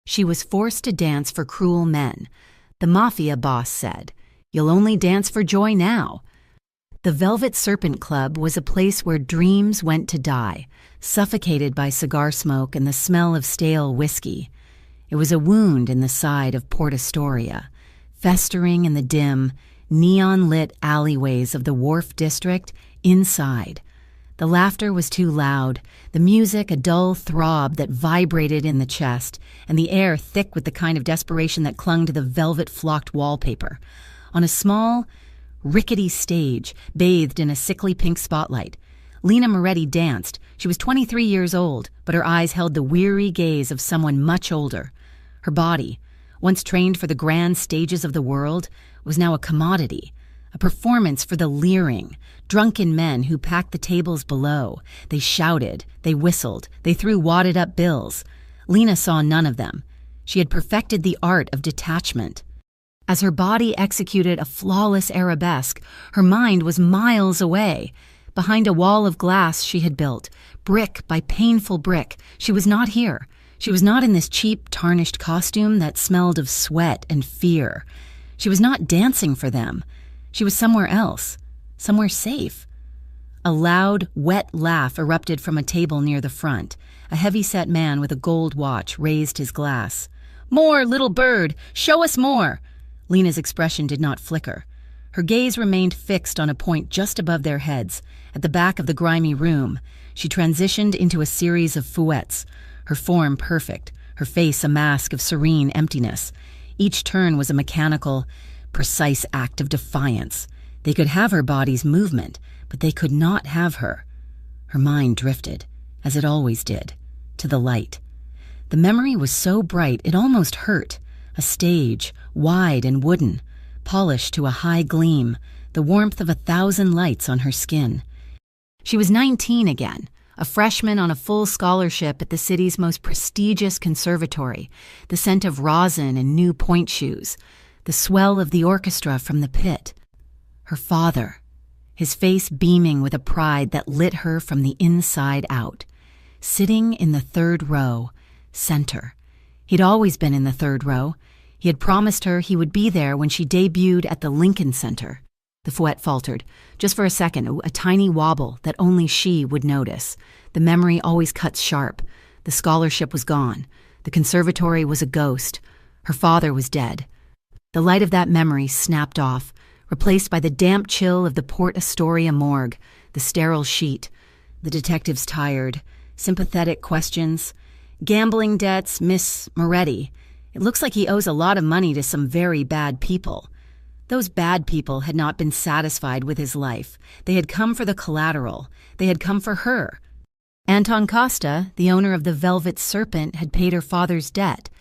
She was forced to dance for cruel men. The Mafia boss said, "You'll only dance for joy now." The Velvet Serpent Club was a place where dreams went to die, suffocated by cigar smoke and the smell of stale whiskey. It was a wound in the side of Port Astoria, festering in the dim, neon-lit alleyways of the Wharf District inside. The laughter was too loud, the music a dull throb that vibrated in the chest, and the air thick with the kind of desperation that clung to the velvet-flocked wallpaper. On a small, rickety stage, bathed in a sickly pink spotlight, Lena Moretti danced. She was 23 years old, but her eyes held the weary gaze of someone much older. Her body, once trained for the grand stages of the world, was now a commodity, a performance for the leering, drunken men who packed the tables below. They shouted, they whistled, they threw wadded-up bills. Lena saw none of them. She had perfected the art of detachment. As her body executed a flawless arabesque, her mind was miles away. Behind a wall of glass she had built, brick by painful brick, she was not here. She was not in this cheap, tarnished costume that smelled of sweat and fear. She was not dancing for them. She was somewhere else, somewhere safe. A loud, wet laugh erupted from a table near the front. A heavy-set man with a gold watch raised his glass. "More, little bird! Show us more!" Lena's expression did not flicker. Her gaze remained fixed on a point just above their heads. At the back of the grimy room, she transitioned into a series of fouettes, her form perfect, her face a mask of serene emptiness. Each turn was a mechanical, precise act of defiance. They could have her body's movement, but they could not have her. Her mind drifted, as it always did, to the light. The memory was so bright it almost hurt. A stage, wide and wooden, polished to a high gleam, the warmth of 1,000 lights on her skin. She was 19 again, a freshman on a full scholarship at the city's most prestigious conservatory, the scent of rosin and new point shoes, the swell of the orchestra from the pit. Her father, his face beaming with a pride that lit her from the inside out, sitting in the third row, center. He'd always been in the third row. He had promised her he would be there when she debuted at the Lincoln Center. The fouette faltered, just for a second, a tiny wobble that only she would notice. The memory always cuts sharp. The scholarship was gone. The conservatory was a ghost. Her father was dead. The light of that memory snapped off, replaced by the damp chill of the Port Astoria morgue, the sterile sheet, the detective's tired, sympathetic questions. "Gambling debts, Miss Moretti. It looks like he owes a lot of money to some very bad people." Those bad people had not been satisfied with his life. They had come for the collateral. They had come for her. Anton Costa, the owner of the Velvet Serpent, had paid her father's debt,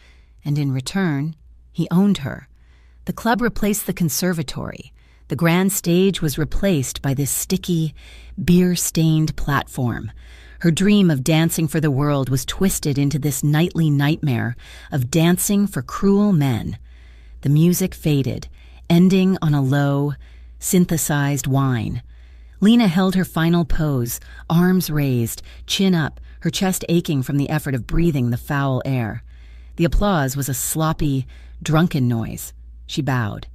and in return, he owned her. The club replaced the conservatory. The grand stage was replaced by this sticky, beer-stained platform. Her dream of dancing for the world was twisted into this nightly nightmare of dancing for cruel men. The music faded, ending on a low, synthesized whine. Lena held her final pose, arms raised, chin up, her chest aching from the effort of breathing the foul air. The applause was a sloppy, drunken noise. She bowed,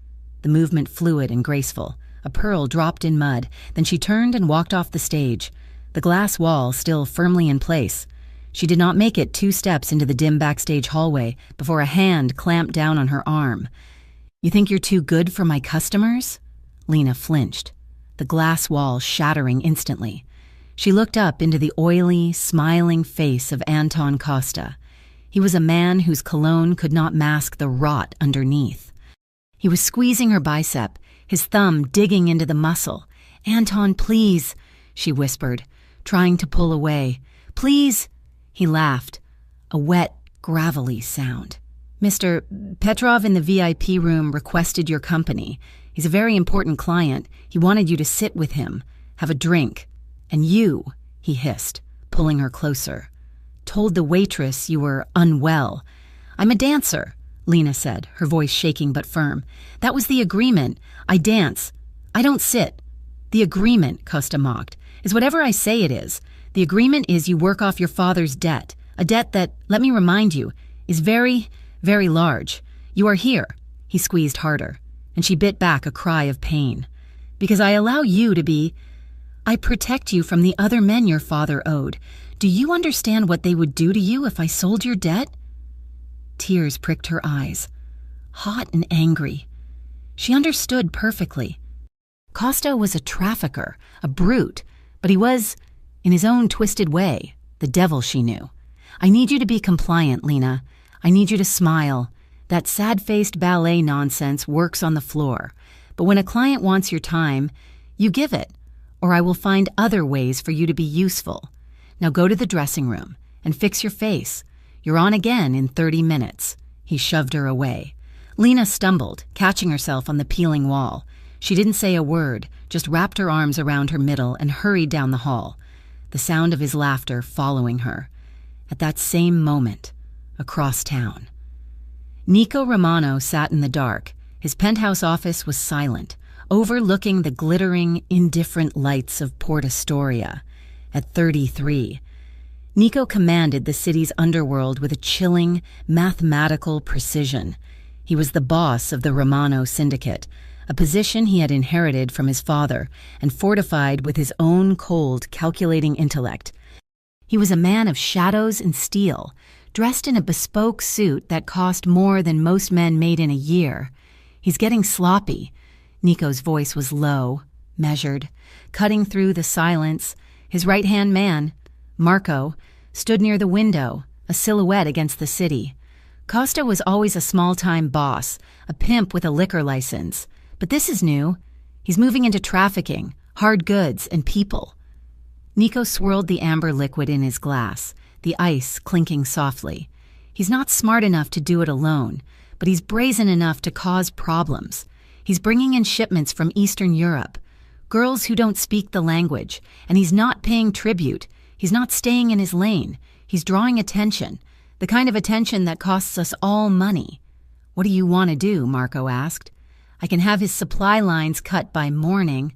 the movement fluid and graceful. A pearl dropped in mud, then she turned and walked off the stage, the glass wall still firmly in place. She did not make it 2 steps into the dim backstage hallway before a hand clamped down on her arm. "You think you're too good for my customers?" Lena flinched, the glass wall shattering instantly. She looked up into the oily, smiling face of Anton Costa. He was a man whose cologne could not mask the rot underneath. He was squeezing her bicep, his thumb digging into the muscle. "Anton, please," she whispered, trying to pull away. "Please." He laughed, a wet, gravelly sound. "Mr. Petrov in the VIP room requested your company. He's a very important client. He wanted you to sit with him, have a drink. And you," he hissed, pulling her closer, "told the waitress you were unwell." "I'm a dancer," Lena said, her voice shaking but firm. "That was the agreement. I dance. I don't sit." "The agreement," Costa mocked, "is whatever I say it is. The agreement is you work off your father's debt, a debt that, let me remind you, is very, very large. You are here. He squeezed harder, and she bit back a cry of pain. Because I allow you to be. I protect you from the other men your father owed. Do you understand what they would do to you if I sold your debt? Tears pricked her eyes, hot and angry. She understood perfectly. Costa was a trafficker, a brute, but he was, in his own twisted way, the devil she knew. I need you to be compliant, Lena. I need you to smile. That sad-faced ballet nonsense works on the floor. But when a client wants your time, you give it, or I will find other ways for you to be useful. Now go to the dressing room and fix your face. You're on again in 30 minutes. He shoved her away. Lena stumbled, catching herself on the peeling wall. She didn't say a word, just wrapped her arms around her middle and hurried down the hall, the sound of his laughter following her. At that same moment, across town, Nico Romano sat in the dark. His penthouse office was silent, overlooking the glittering, indifferent lights of Port Astoria. At 33, Nico commanded the city's underworld with a chilling, mathematical precision. He was the boss of the Romano Syndicate, a position he had inherited from his father and fortified with his own cold, calculating intellect. He was a man of shadows and steel, dressed in a bespoke suit that cost more than most men made in a year. He's getting sloppy. Nico's voice was low, measured, cutting through the silence. His right-hand man, Marco, stood near the window, a silhouette against the city. Costa was always a small-time boss, a pimp with a liquor license. But this is new. He's moving into trafficking, hard goods, and people. Nico swirled the amber liquid in his glass, the ice clinking softly. He's not smart enough to do it alone, but he's brazen enough to cause problems. He's bringing in shipments from Eastern Europe, girls who don't speak the language, and he's not paying tribute. He's not staying in his lane. He's drawing attention, the kind of attention that costs us all money. What do you want to do? Marco asked. I can have his supply lines cut by morning.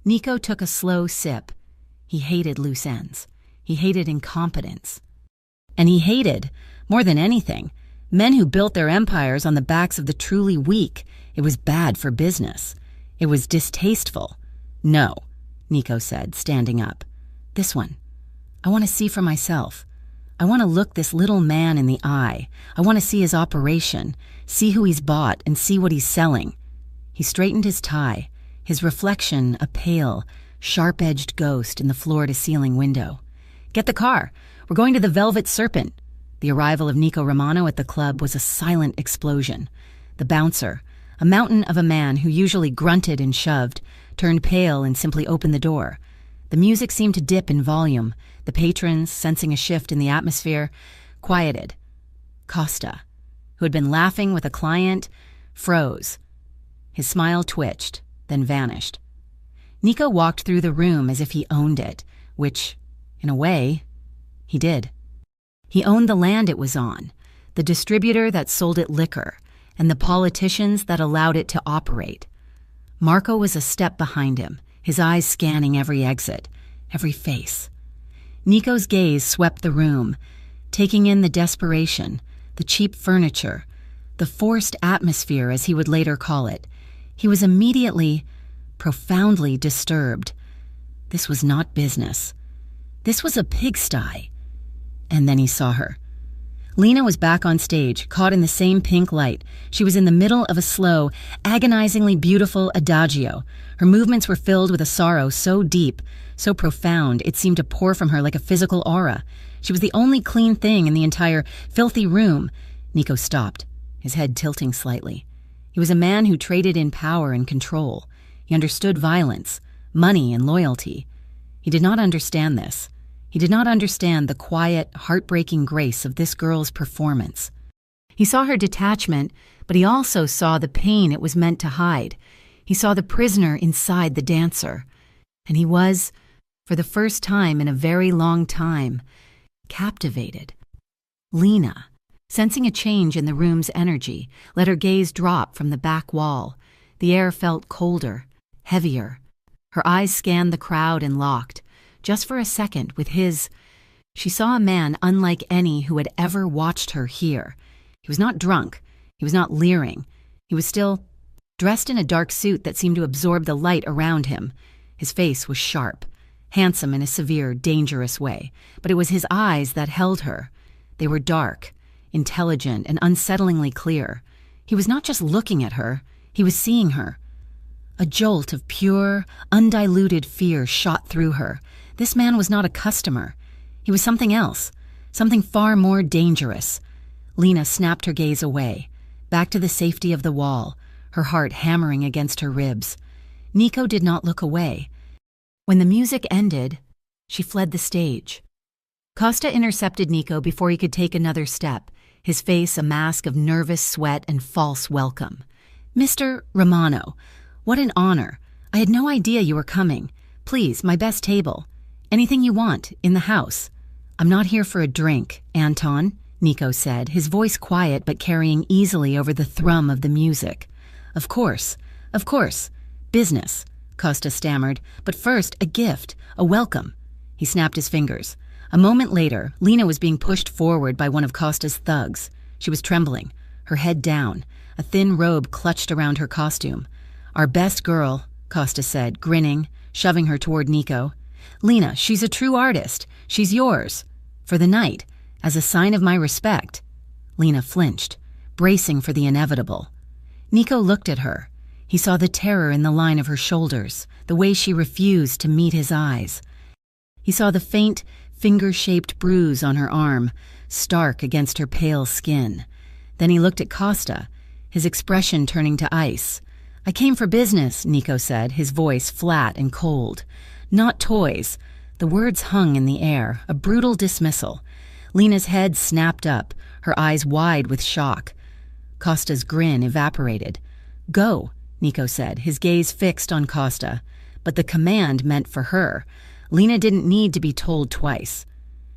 Nico took a slow sip. He hated loose ends. He hated incompetence. And he hated, more than anything, men who built their empires on the backs of the truly weak. It was bad for business. It was distasteful. No, Nico said, standing up. This one. I want to see for myself. I want to look this little man in the eye. I want to see his operation, see who he's bought, and see what he's selling. He straightened his tie, his reflection a pale, sharp-edged ghost in the floor-to-ceiling window. Get the car. We're going to the Velvet Serpent. The arrival of Nico Romano at the club was a silent explosion. The bouncer, a mountain of a man who usually grunted and shoved, turned pale and simply opened the door. The music seemed to dip in volume. The patrons, sensing a shift in the atmosphere, quieted. Costa, who had been laughing with a client, froze. His smile twitched, then vanished. Nico walked through the room as if he owned it, which, in a way, he did. He owned the land it was on, the distributor that sold it liquor, and the politicians that allowed it to operate. Marco was a step behind him, his eyes scanning every exit, every face. Nico's gaze swept the room, taking in the desperation, the cheap furniture, the forced atmosphere, as he would later call it. He was immediately, profoundly disturbed. This was not business. This was a pigsty. And then he saw her. Lena was back on stage, caught in the same pink light. She was in the middle of a slow, agonizingly beautiful adagio. Her movements were filled with a sorrow so deep, so profound, it seemed to pour from her like a physical aura. She was the only clean thing in the entire filthy room. Nico stopped, his head tilting slightly. He was a man who traded in power and control. He understood violence, money, and loyalty. He did not understand this. He did not understand the quiet, heartbreaking grace of this girl's performance. He saw her detachment, but he also saw the pain it was meant to hide. He saw the prisoner inside the dancer. And he was, for the first time in a very long time, captivated. Lena, sensing a change in the room's energy, let her gaze drop from the back wall. The air felt colder, heavier. Her eyes scanned the crowd and locked. Just for a second with his, she saw a man unlike any who had ever watched her here. He was not drunk. He was not leering. He was still dressed in a dark suit that seemed to absorb the light around him. His face was sharp, handsome in a severe, dangerous way, but it was his eyes that held her. They were dark, intelligent, and unsettlingly clear. He was not just looking at her, he was seeing her. A jolt of pure, undiluted fear shot through her. This man was not a customer. He was something else, something far more dangerous. Lena snapped her gaze away, back to the safety of the wall, her heart hammering against her ribs. Nico did not look away. When the music ended, she fled the stage. Costa intercepted Nico before he could take another step, his face a mask of nervous sweat and false welcome. "Mr. Romano, what an honor. I had no idea you were coming. Please, my best table. Anything you want, in the house." "I'm not here for a drink, Anton," Nico said, his voice quiet but carrying easily over the thrum of the music. Of course. Business," Costa stammered. "But first, a gift, a welcome." He snapped his fingers. A moment later, Lena was being pushed forward by one of Costa's thugs. She was trembling, her head down, a thin robe clutched around her costume. "Our best girl," Costa said, grinning, shoving her toward Nico. "Lena, she's a true artist. She's yours. For the night, as a sign of my respect." Lena flinched, bracing for the inevitable. Nico looked at her. He saw the terror in the line of her shoulders, the way she refused to meet his eyes. He saw the faint, finger-shaped bruise on her arm, stark against her pale skin. Then he looked at Costa, his expression turning to ice. "I came for business," Nico said, his voice flat and cold. "Not toys." The words hung in the air, a brutal dismissal. Lena's head snapped up, her eyes wide with shock. Costa's grin evaporated. "Go," Nico said, his gaze fixed on Costa. But the command meant for her. Lena didn't need to be told twice.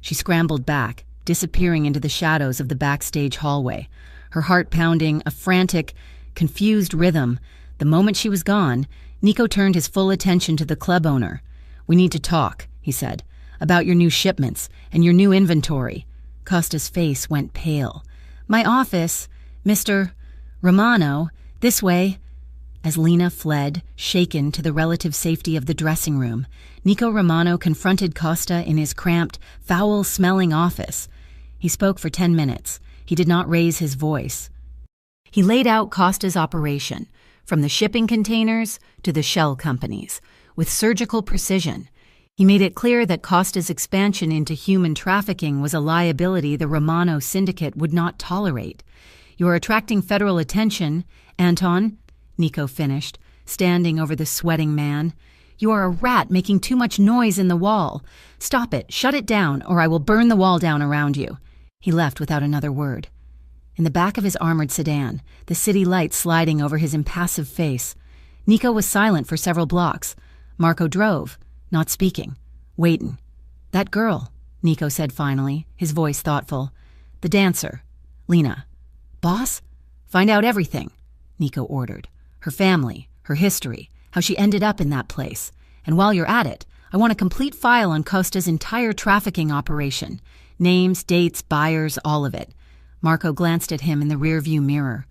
She scrambled back, disappearing into the shadows of the backstage hallway, her heart pounding a frantic, confused rhythm. The moment she was gone, Nico turned his full attention to the club owner. "We need to talk," he said, "about your new shipments and your new inventory." Costa's face went pale. "My office, Mr. Romano, this way." As Lena fled, shaken to the relative safety of the dressing room, Nico Romano confronted Costa in his cramped, foul-smelling office. He spoke for 10 minutes. He did not raise his voice. He laid out Costa's operation, from the shipping containers to the shell companies, with surgical precision. He made it clear that Costa's expansion into human trafficking was a liability the Romano syndicate would not tolerate. "You're attracting federal attention, Anton," Nico finished, standing over the sweating man. "You are a rat making too much noise in the wall. Stop it, shut it down, or I will burn the wall down around you." He left without another word. In the back of his armored sedan, the city light sliding over his impassive face, Nico was silent for several blocks. Marco drove, not speaking, waiting. "That girl," Nico said finally, his voice thoughtful. "The dancer, Lena." "Boss? Find out everything," Nico ordered. "Her family, her history, how she ended up in that place. And while you're at it, I want a complete file on Costa's entire trafficking operation. Names, dates, buyers, all of it." Marco glanced at him in the rearview mirror.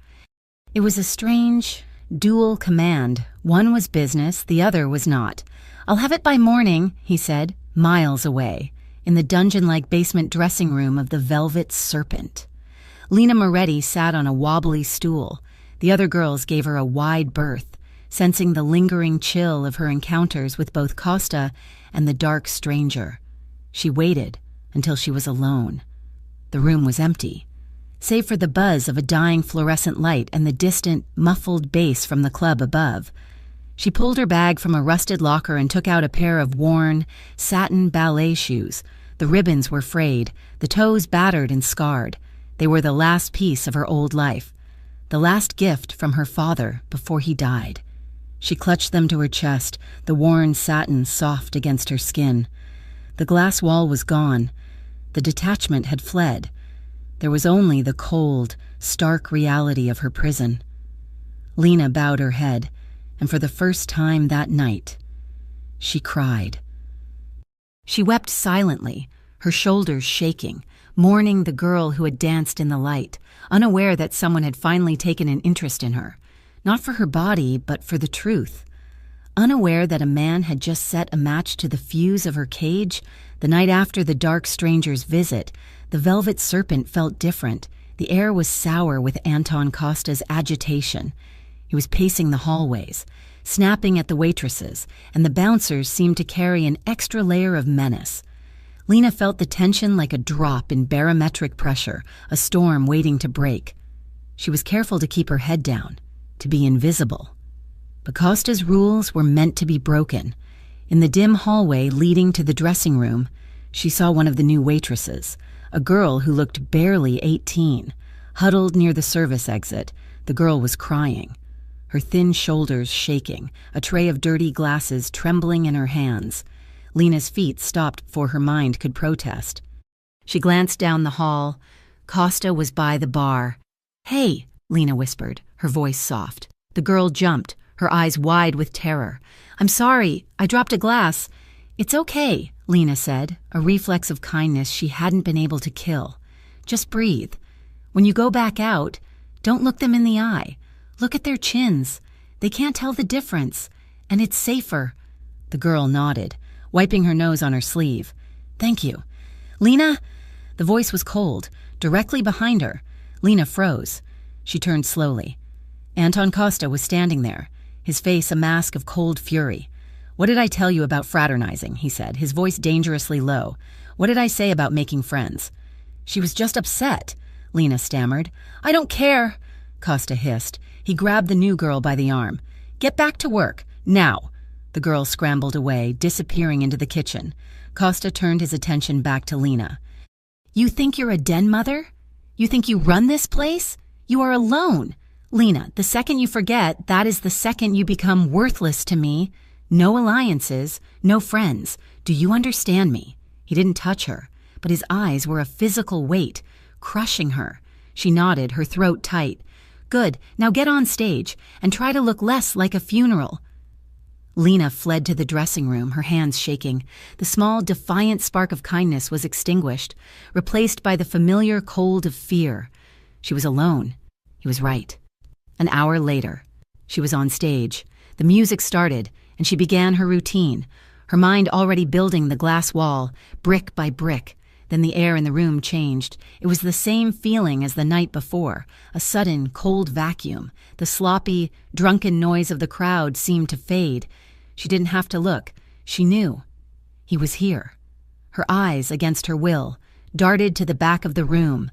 It was a strange, dual command. One was business, the other was not. "I'll have it by morning," he said, miles away, in the dungeon-like basement dressing room of the Velvet Serpent. Lena Moretti sat on a wobbly stool. The other girls gave her a wide berth, sensing the lingering chill of her encounters with both Costa and the dark stranger. She waited until she was alone. The room was empty, save for the buzz of a dying fluorescent light and the distant, muffled bass from the club above. She pulled her bag from a rusted locker and took out a pair of worn, satin ballet shoes. The ribbons were frayed, the toes battered and scarred. They were the last piece of her old life, the last gift from her father before he died. She clutched them to her chest, the worn satin soft against her skin. The glass wall was gone. The detachment had fled. There was only the cold, stark reality of her prison. Lena bowed her head, and for the first time that night, she cried. She wept silently, her shoulders shaking, mourning the girl who had danced in the light, unaware that someone had finally taken an interest in her, not for her body, but for the truth. Unaware that a man had just set a match to the fuse of her cage, the night after the dark stranger's visit, the Velvet Serpent felt different. The air was sour with Anton Costa's agitation. He was pacing the hallways, snapping at the waitresses, and the bouncers seemed to carry an extra layer of menace. Lena felt the tension like a drop in barometric pressure, a storm waiting to break. She was careful to keep her head down, to be invisible. But Costa's rules were meant to be broken. In the dim hallway leading to the dressing room, she saw one of the new waitresses, a girl who looked barely 18. Huddled near the service exit, the girl was crying, her thin shoulders shaking, a tray of dirty glasses trembling in her hands. Lena's feet stopped before her mind could protest. She glanced down the hall. Costa was by the bar. "Hey," Lena whispered, her voice soft. The girl jumped, her eyes wide with terror. "I'm sorry, I dropped a glass." "It's okay," Lena said, a reflex of kindness she hadn't been able to kill. "Just breathe. When you go back out, don't look them in the eye. Look at their chins. They can't tell the difference. And it's safer." The girl nodded, wiping her nose on her sleeve. "Thank you." "Lena?" The voice was cold, directly behind her. Lena froze. She turned slowly. Anton Costa was standing there, his face a mask of cold fury. "What did I tell you about fraternizing?" he said, his voice dangerously low. "What did I say about making friends?" "She was just upset," Lena stammered. "I don't care," Costa hissed. He grabbed the new girl by the arm. "Get back to work, now." The girl scrambled away, disappearing into the kitchen. Costa turned his attention back to Lena. "You think you're a den mother? You think you run this place? You are alone. Lena, the second you forget, that is the second you become worthless to me. No alliances, no friends. Do you understand me?" He didn't touch her, but his eyes were a physical weight, crushing her. She nodded, her throat tight. "Good, now get on stage, and try to look less like a funeral." Lena fled to the dressing room, her hands shaking. The small, defiant spark of kindness was extinguished, replaced by the familiar cold of fear. She was alone. He was right. An hour later, she was on stage. The music started, and she began her routine, her mind already building the glass wall, brick by brick. Then the air in the room changed. It was the same feeling as the night before, a sudden, cold vacuum. The sloppy, drunken noise of the crowd seemed to fade. She didn't have to look. She knew. He was here. Her eyes, against her will, darted to the back of the room.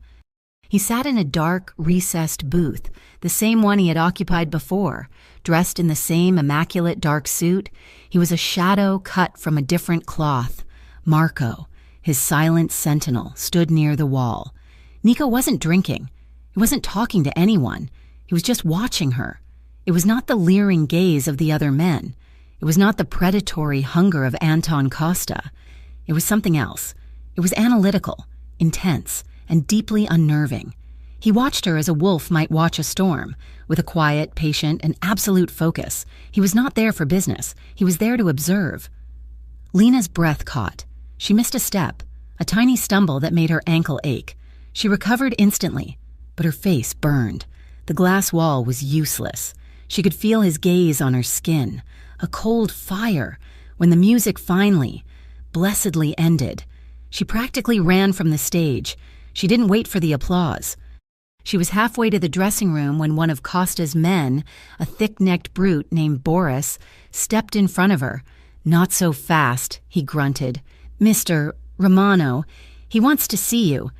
He sat in a dark, recessed booth, the same one he had occupied before, dressed in the same immaculate dark suit. He was a shadow cut from a different cloth. Marco, his silent sentinel, stood near the wall. Nico wasn't drinking. He wasn't talking to anyone. He was just watching her. It was not the leering gaze of the other men. It was not the predatory hunger of Anton Costa. It was something else. It was analytical, intense, and deeply unnerving. He watched her as a wolf might watch a storm, with a quiet, patient, and absolute focus. He was not there for business. He was there to observe. Lena's breath caught. She missed a step, a tiny stumble that made her ankle ache. She recovered instantly, but her face burned. The glass wall was useless. She could feel his gaze on her skin, a cold fire. When the music finally, blessedly ended, she practically ran from the stage. She didn't wait for the applause. She was halfway to the dressing room when one of Costa's men, a thick-necked brute named Boris, stepped in front of her. "Not so fast," he grunted. "Mr. Romano, he wants to see you."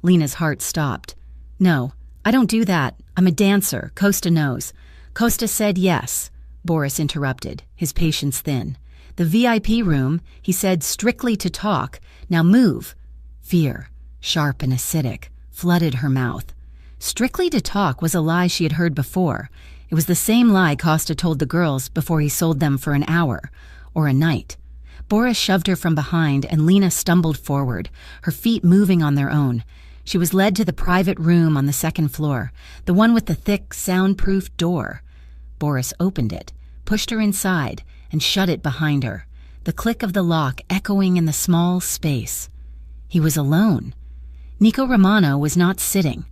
Lena's heart stopped. "No, I don't do that. I'm a dancer. Costa knows." "Costa said yes," Boris interrupted, his patience thin. "The VIP room, he said strictly to talk. Now move." Fear, sharp and acidic, flooded her mouth. Strictly to talk was a lie she had heard before. It was the same lie Costa told the girls before he sold them for an hour, or a night. Boris shoved her from behind, and Lena stumbled forward, her feet moving on their own. She was led to the private room on the second floor, the one with the thick, soundproof door. Boris opened it, pushed her inside, and shut it behind her, the click of the lock echoing in the small space. He was alone. Nico Romano was not sitting.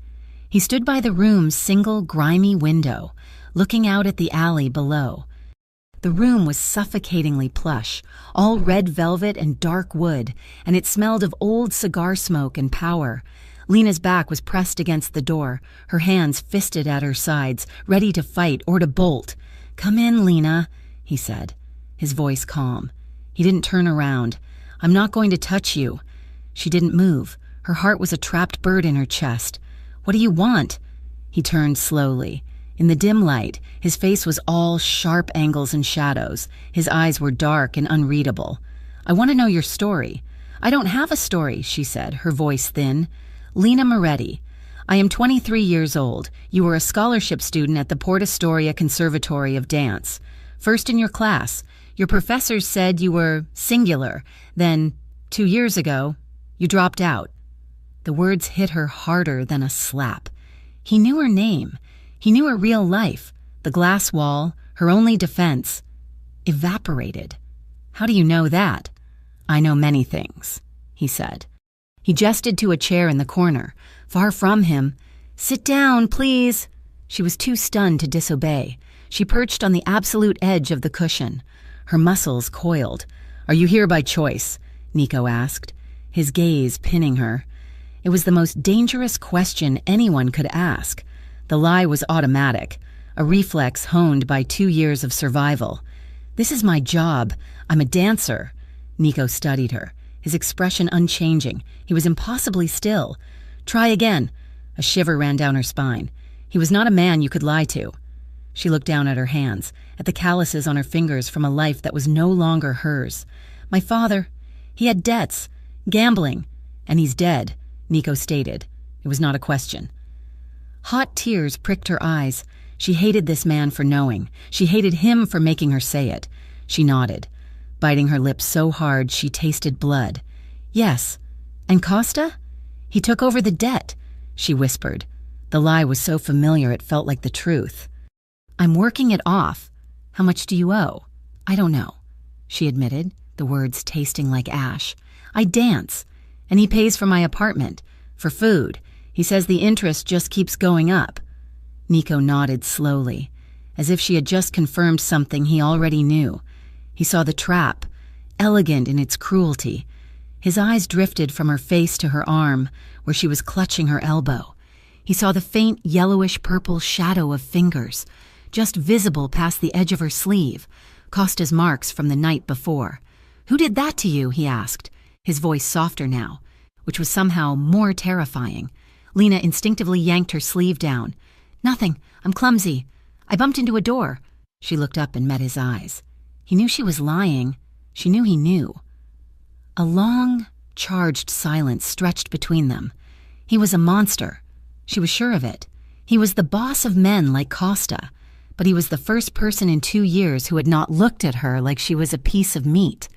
He stood by the room's single grimy window, looking out at the alley below. The room was suffocatingly plush, all red velvet and dark wood, and it smelled of old cigar smoke and power. Lena's back was pressed against the door, her hands fisted at her sides, ready to fight or to bolt. "Come in, Lena," he said, his voice calm. He didn't turn around. "I'm not going to touch you." She didn't move. Her heart was a trapped bird in her chest. "What do you want?" He turned slowly. In the dim light, his face was all sharp angles and shadows. His eyes were dark and unreadable. "I want to know your story." "I don't have a story," she said, her voice thin. "Lena Moretti. I am 23 years old. You were a scholarship student at the Port Astoria Conservatory of Dance. First in your class. Your professors said you were singular. Then, 2 years ago, you dropped out." The words hit her harder than a slap. He knew her name. He knew her real life. The glass wall, her only defense, evaporated. "How do you know that?" "I know many things," he said. He gestured to a chair in the corner. Far from him. "Sit down, please." She was too stunned to disobey. She perched on the absolute edge of the cushion. Her muscles coiled. "Are you here by choice?" Nico asked, his gaze pinning her. It was the most dangerous question anyone could ask. The lie was automatic, a reflex honed by 2 years of survival. "This is my job. I'm a dancer." Nico studied her, his expression unchanging. He was impossibly still. "Try again." A shiver ran down her spine. He was not a man you could lie to. She looked down at her hands, at the calluses on her fingers from a life that was no longer hers. "My father, he had debts, gambling, and he's dead," Nico stated. It was not a question. Hot tears pricked her eyes. She hated this man for knowing. She hated him for making her say it. She nodded, biting her lips so hard she tasted blood. "Yes. And Costa? He took over the debt," she whispered. The lie was so familiar it felt like the truth. "I'm working it off. How much do you owe?" "I don't know," she admitted, the words tasting like ash. "I dance, and he pays for my apartment, for food. He says the interest just keeps going up." Nico nodded slowly, as if she had just confirmed something he already knew. He saw the trap, elegant in its cruelty. His eyes drifted from her face to her arm, where she was clutching her elbow. He saw the faint yellowish-purple shadow of fingers, just visible past the edge of her sleeve, Costa's marks from the night before. "Who did that to you?" he asked, his voice softer now, which was somehow more terrifying. Lena instinctively yanked her sleeve down. "Nothing. I'm clumsy. I bumped into a door." She looked up and met his eyes. He knew she was lying. She knew he knew. A long, charged silence stretched between them. He was a monster. She was sure of it. He was the boss of men like Costa, but he was the first person in 2 years who had not looked at her like she was a piece of meat.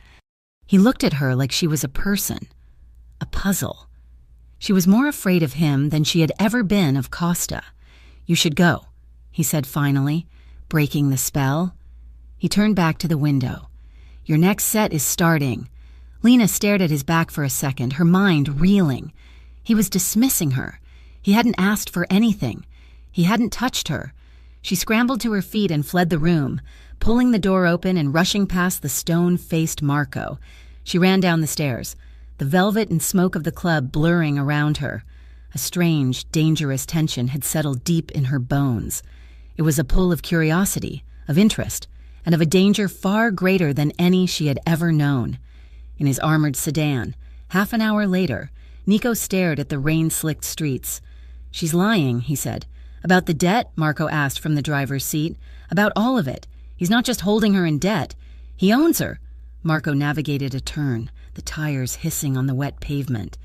He looked at her like she was a person, a puzzle. She was more afraid of him than she had ever been of Costa. "You should go," he said finally, breaking the spell. He turned back to the window. "Your next set is starting." Lena stared at his back for a second, her mind reeling. He was dismissing her. He hadn't asked for anything. He hadn't touched her. She scrambled to her feet and fled the room, pulling the door open and rushing past the stone-faced Marco. She ran down the stairs, the velvet and smoke of the club blurring around her. A strange, dangerous tension had settled deep in her bones. It was a pull of curiosity, of interest, and of a danger far greater than any she had ever known. In his armored sedan, half an hour later, Nico stared at the rain-slicked streets. "She's lying," he said. "About the debt?" Marco asked from the driver's seat. "About all of it. He's not just holding her in debt. He owns her." Marco navigated a turn, the tires hissing on the wet pavement.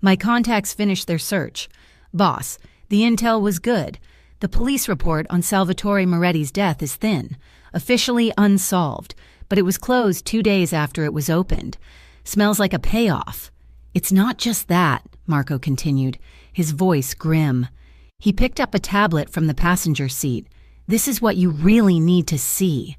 "My contacts finished their search. Boss, the intel was good. The police report on Salvatore Moretti's death is thin, officially unsolved, but it was closed 2 days after it was opened. Smells like a payoff." "It's not just that," Marco continued, his voice grim. He picked up a tablet from the passenger seat. "This is what you really need to see.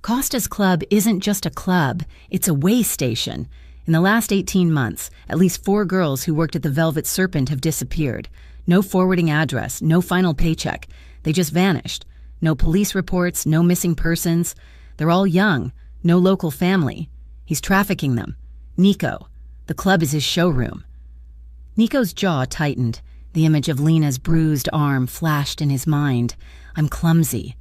Costa's club isn't just a club, it's a way station. In the last 18 months, at least 4 girls who worked at the Velvet Serpent have disappeared. No forwarding address, no final paycheck. They just vanished. No police reports, no missing persons. They're all young, no local family. He's trafficking them. Nico. The club is his showroom. Nico's jaw tightened. The image of Lena's bruised arm flashed in his mind. I'm clumsy.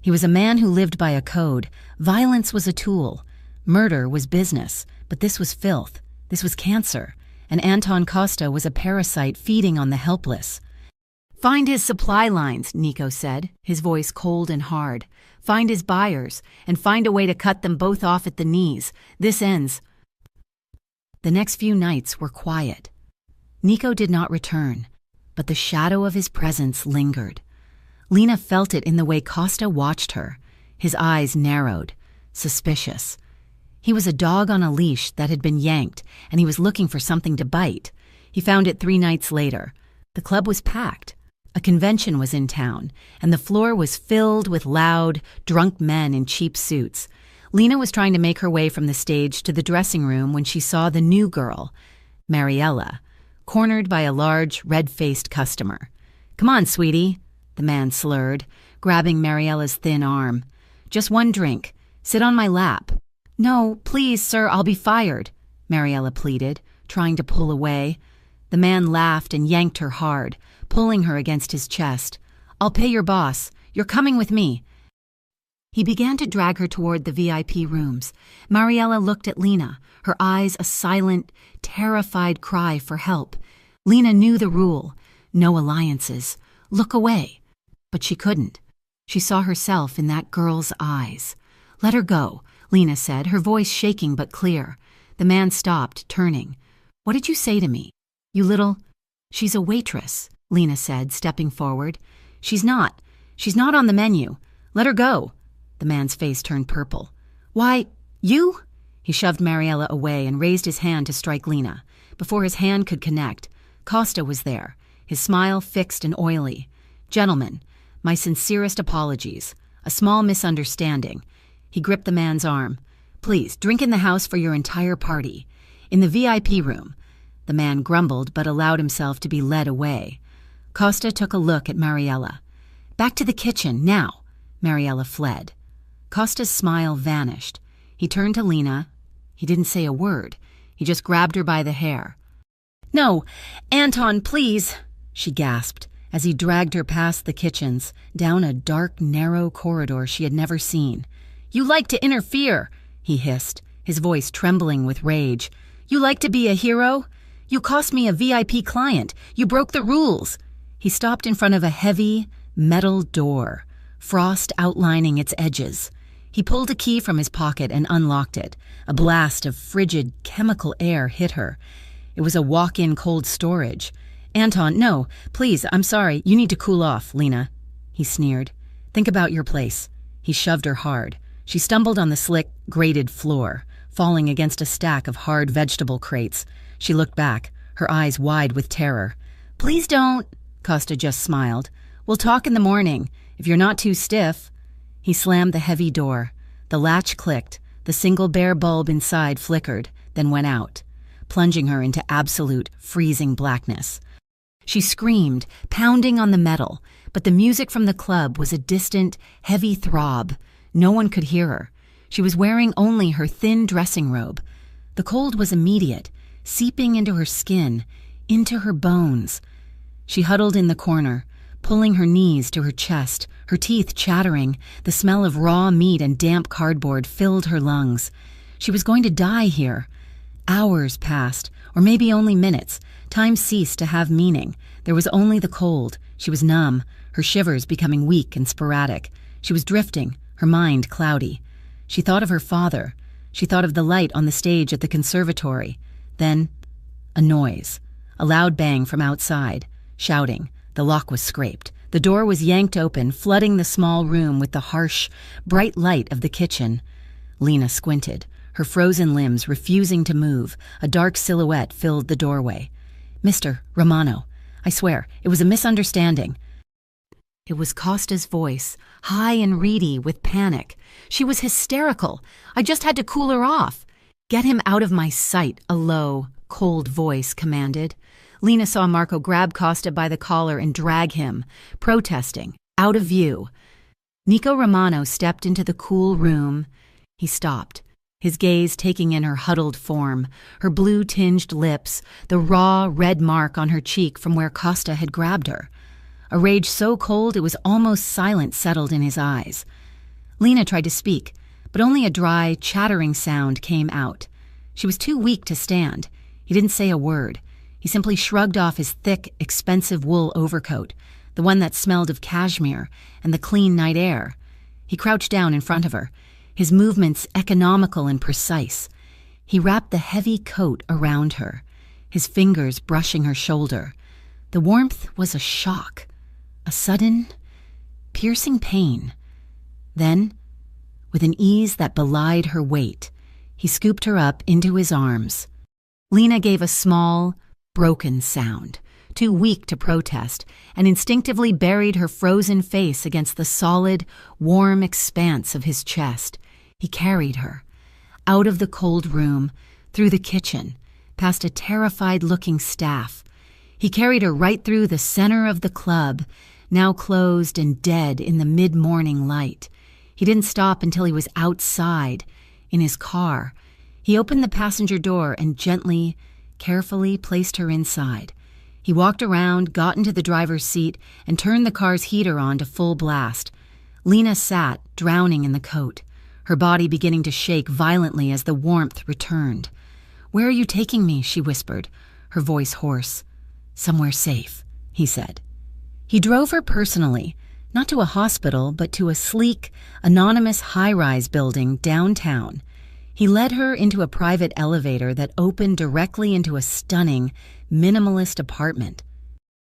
He was a man who lived by a code. Violence was a tool. Murder was business. But this was filth. This was cancer. And Anton Costa was a parasite feeding on the helpless. Find his supply lines, Nico said, his voice cold and hard. Find his buyers, and find a way to cut them both off at the knees. This ends. The next few nights were quiet. Nico did not return, but the shadow of his presence lingered. Lena felt it in the way Costa watched her. His eyes narrowed, suspicious. He was a dog on a leash that had been yanked, and he was looking for something to bite. He found it 3 nights later. The club was packed. A convention was in town, and the floor was filled with loud, drunk men in cheap suits. Lena was trying to make her way from the stage to the dressing room when she saw the new girl, Mariella, cornered by a large, red-faced customer. Come on, sweetie, the man slurred, grabbing Mariella's thin arm. Just one drink. Sit on my lap. No, please, sir, I'll be fired, Mariella pleaded, trying to pull away. The man laughed and yanked her hard, pulling her against his chest. I'll pay your boss. You're coming with me. He began to drag her toward the VIP rooms. Mariella looked at Lena, her eyes a silent, terrified cry for help. Lena knew the rule. No alliances. Look away. But she couldn't. She saw herself in that girl's eyes. Let her go, Lena said, her voice shaking but clear. The man stopped, turning. What did you say to me? You little... She's a waitress, Lena said, stepping forward. She's not on the menu. Let her go. The man's face turned purple. Why, you? He shoved Mariella away and raised his hand to strike Lena. Before his hand could connect, Costa was there, his smile fixed and oily. Gentlemen, my sincerest apologies. A small misunderstanding. He gripped the man's arm. Please, drink in the house for your entire party. In the VIP room. The man grumbled but allowed himself to be led away. Costa took a look at Mariella. Back to the kitchen, now. Mariella fled. Costa's smile vanished. He turned to Lena. He didn't say a word. He just grabbed her by the hair. No, Anton, please, she gasped as he dragged her past the kitchens, down a dark, narrow corridor she had never seen. You like to interfere, he hissed, his voice trembling with rage. You like to be a hero? You cost me a VIP client. You broke the rules. He stopped in front of a heavy, metal door, frost outlining its edges. He pulled a key from his pocket and unlocked it. A blast of frigid, chemical air hit her. It was a walk-in cold storage. Anton, no, please, I'm sorry. You need to cool off, Lena. He sneered. Think about your place. He shoved her hard. She stumbled on the slick, grated floor, falling against a stack of hard vegetable crates. She looked back, her eyes wide with terror. Please don't, Costa just smiled. We'll talk in the morning, if you're not too stiff. He slammed the heavy door. The latch clicked. The single bare bulb inside flickered, then went out, plunging her into absolute, freezing blackness. She screamed, pounding on the metal, but the music from the club was a distant, heavy throb. No one could hear her. She was wearing only her thin dressing robe. The cold was immediate, seeping into her skin, into her bones. She huddled in the corner, pulling her knees to her chest, her teeth chattering. The smell of raw meat and damp cardboard filled her lungs. She was going to die here. Hours passed, or maybe only minutes. Time ceased to have meaning. There was only the cold. She was numb, her shivers becoming weak and sporadic. She was drifting, her mind cloudy. She thought of her father. She thought of the light on the stage at the conservatory. Then, a noise. A loud bang from outside. Shouting. The lock was scraped. The door was yanked open, flooding the small room with the harsh, bright light of the kitchen. Lena squinted, her frozen limbs refusing to move. A dark silhouette filled the doorway. Mr. Romano, I swear, it was a misunderstanding. It was Costa's voice, high and reedy with panic. She was hysterical. I just had to cool her off. "Get him out of my sight," a low, cold voice commanded. Lena saw Marco grab Costa by the collar and drag him, protesting, out of view. Nico Romano stepped into the cool room. He stopped, his gaze taking in her huddled form, her blue-tinged lips, the raw, red mark on her cheek from where Costa had grabbed her. A rage so cold it was almost silent settled in his eyes. Lena tried to speak, but only a dry, chattering sound came out. She was too weak to stand. He didn't say a word. He simply shrugged off his thick, expensive wool overcoat, the one that smelled of cashmere and the clean night air. He crouched down in front of her, his movements economical and precise. He wrapped the heavy coat around her, his fingers brushing her shoulder. The warmth was a shock, a sudden, piercing pain. Then, with an ease that belied her weight, he scooped her up into his arms. Lena gave a small, broken sound, too weak to protest, and instinctively buried her frozen face against the solid, warm expanse of his chest. He carried her, out of the cold room, through the kitchen, past a terrified-looking staff. He carried her right through the center of the club, now closed and dead in the mid-morning light. He didn't stop until he was outside, in his car. He opened the passenger door and gently, carefully placed her inside. He walked around, got into the driver's seat, and turned the car's heater on to full blast. Lena sat, drowning in the coat, her body beginning to shake violently as the warmth returned. "Where are you taking me?" she whispered, her voice hoarse. "Somewhere safe," he said. He drove her personally, not to a hospital, but to a sleek, anonymous high-rise building downtown. He led her into a private elevator that opened directly into a stunning, minimalist apartment.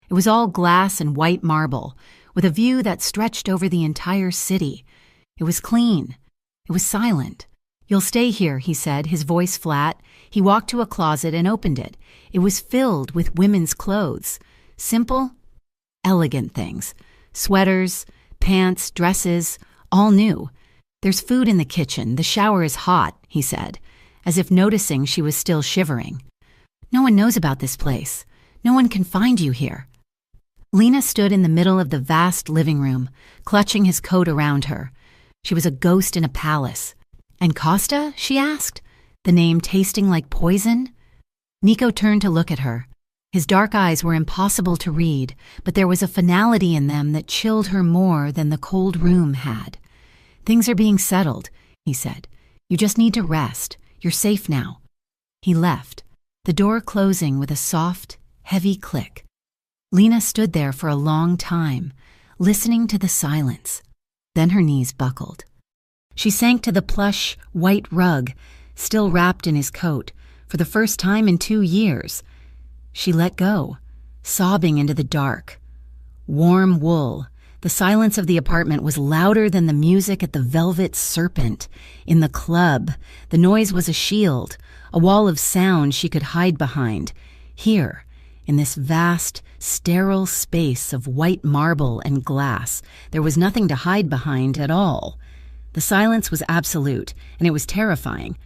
It was all glass and white marble, with a view that stretched over the entire city. It was clean. It was silent. "You'll stay here," he said, his voice flat. He walked to a closet and opened it. It was filled with women's clothes. Simple, elegant things. Sweaters, pants, dresses, all new. "There's food in the kitchen. The shower is hot," he said, as if noticing she was still shivering. "No one knows about this place. No one can find you here." Lena stood in the middle of the vast living room, clutching his coat around her. She was a ghost in a palace. "And Costa?" she asked, the name tasting like poison. Nico turned to look at her. His dark eyes were impossible to read, but there was a finality in them that chilled her more than the cold room had. "Things are being settled," he said. "You just need to rest. You're safe now." He left, the door closing with a soft, heavy click. Lena stood there for a long time, listening to the silence. Then her knees buckled. She sank to the plush, white rug, still wrapped in his coat, for the first time in 2 years. She let go, sobbing into the dark. Warm wool. The silence of the apartment was louder than the music at the Velvet Serpent. In the club, the noise was a shield, a wall of sound she could hide behind. Here, in this vast, sterile space of white marble and glass, there was nothing to hide behind at all. The silence was absolute, and it was terrifying.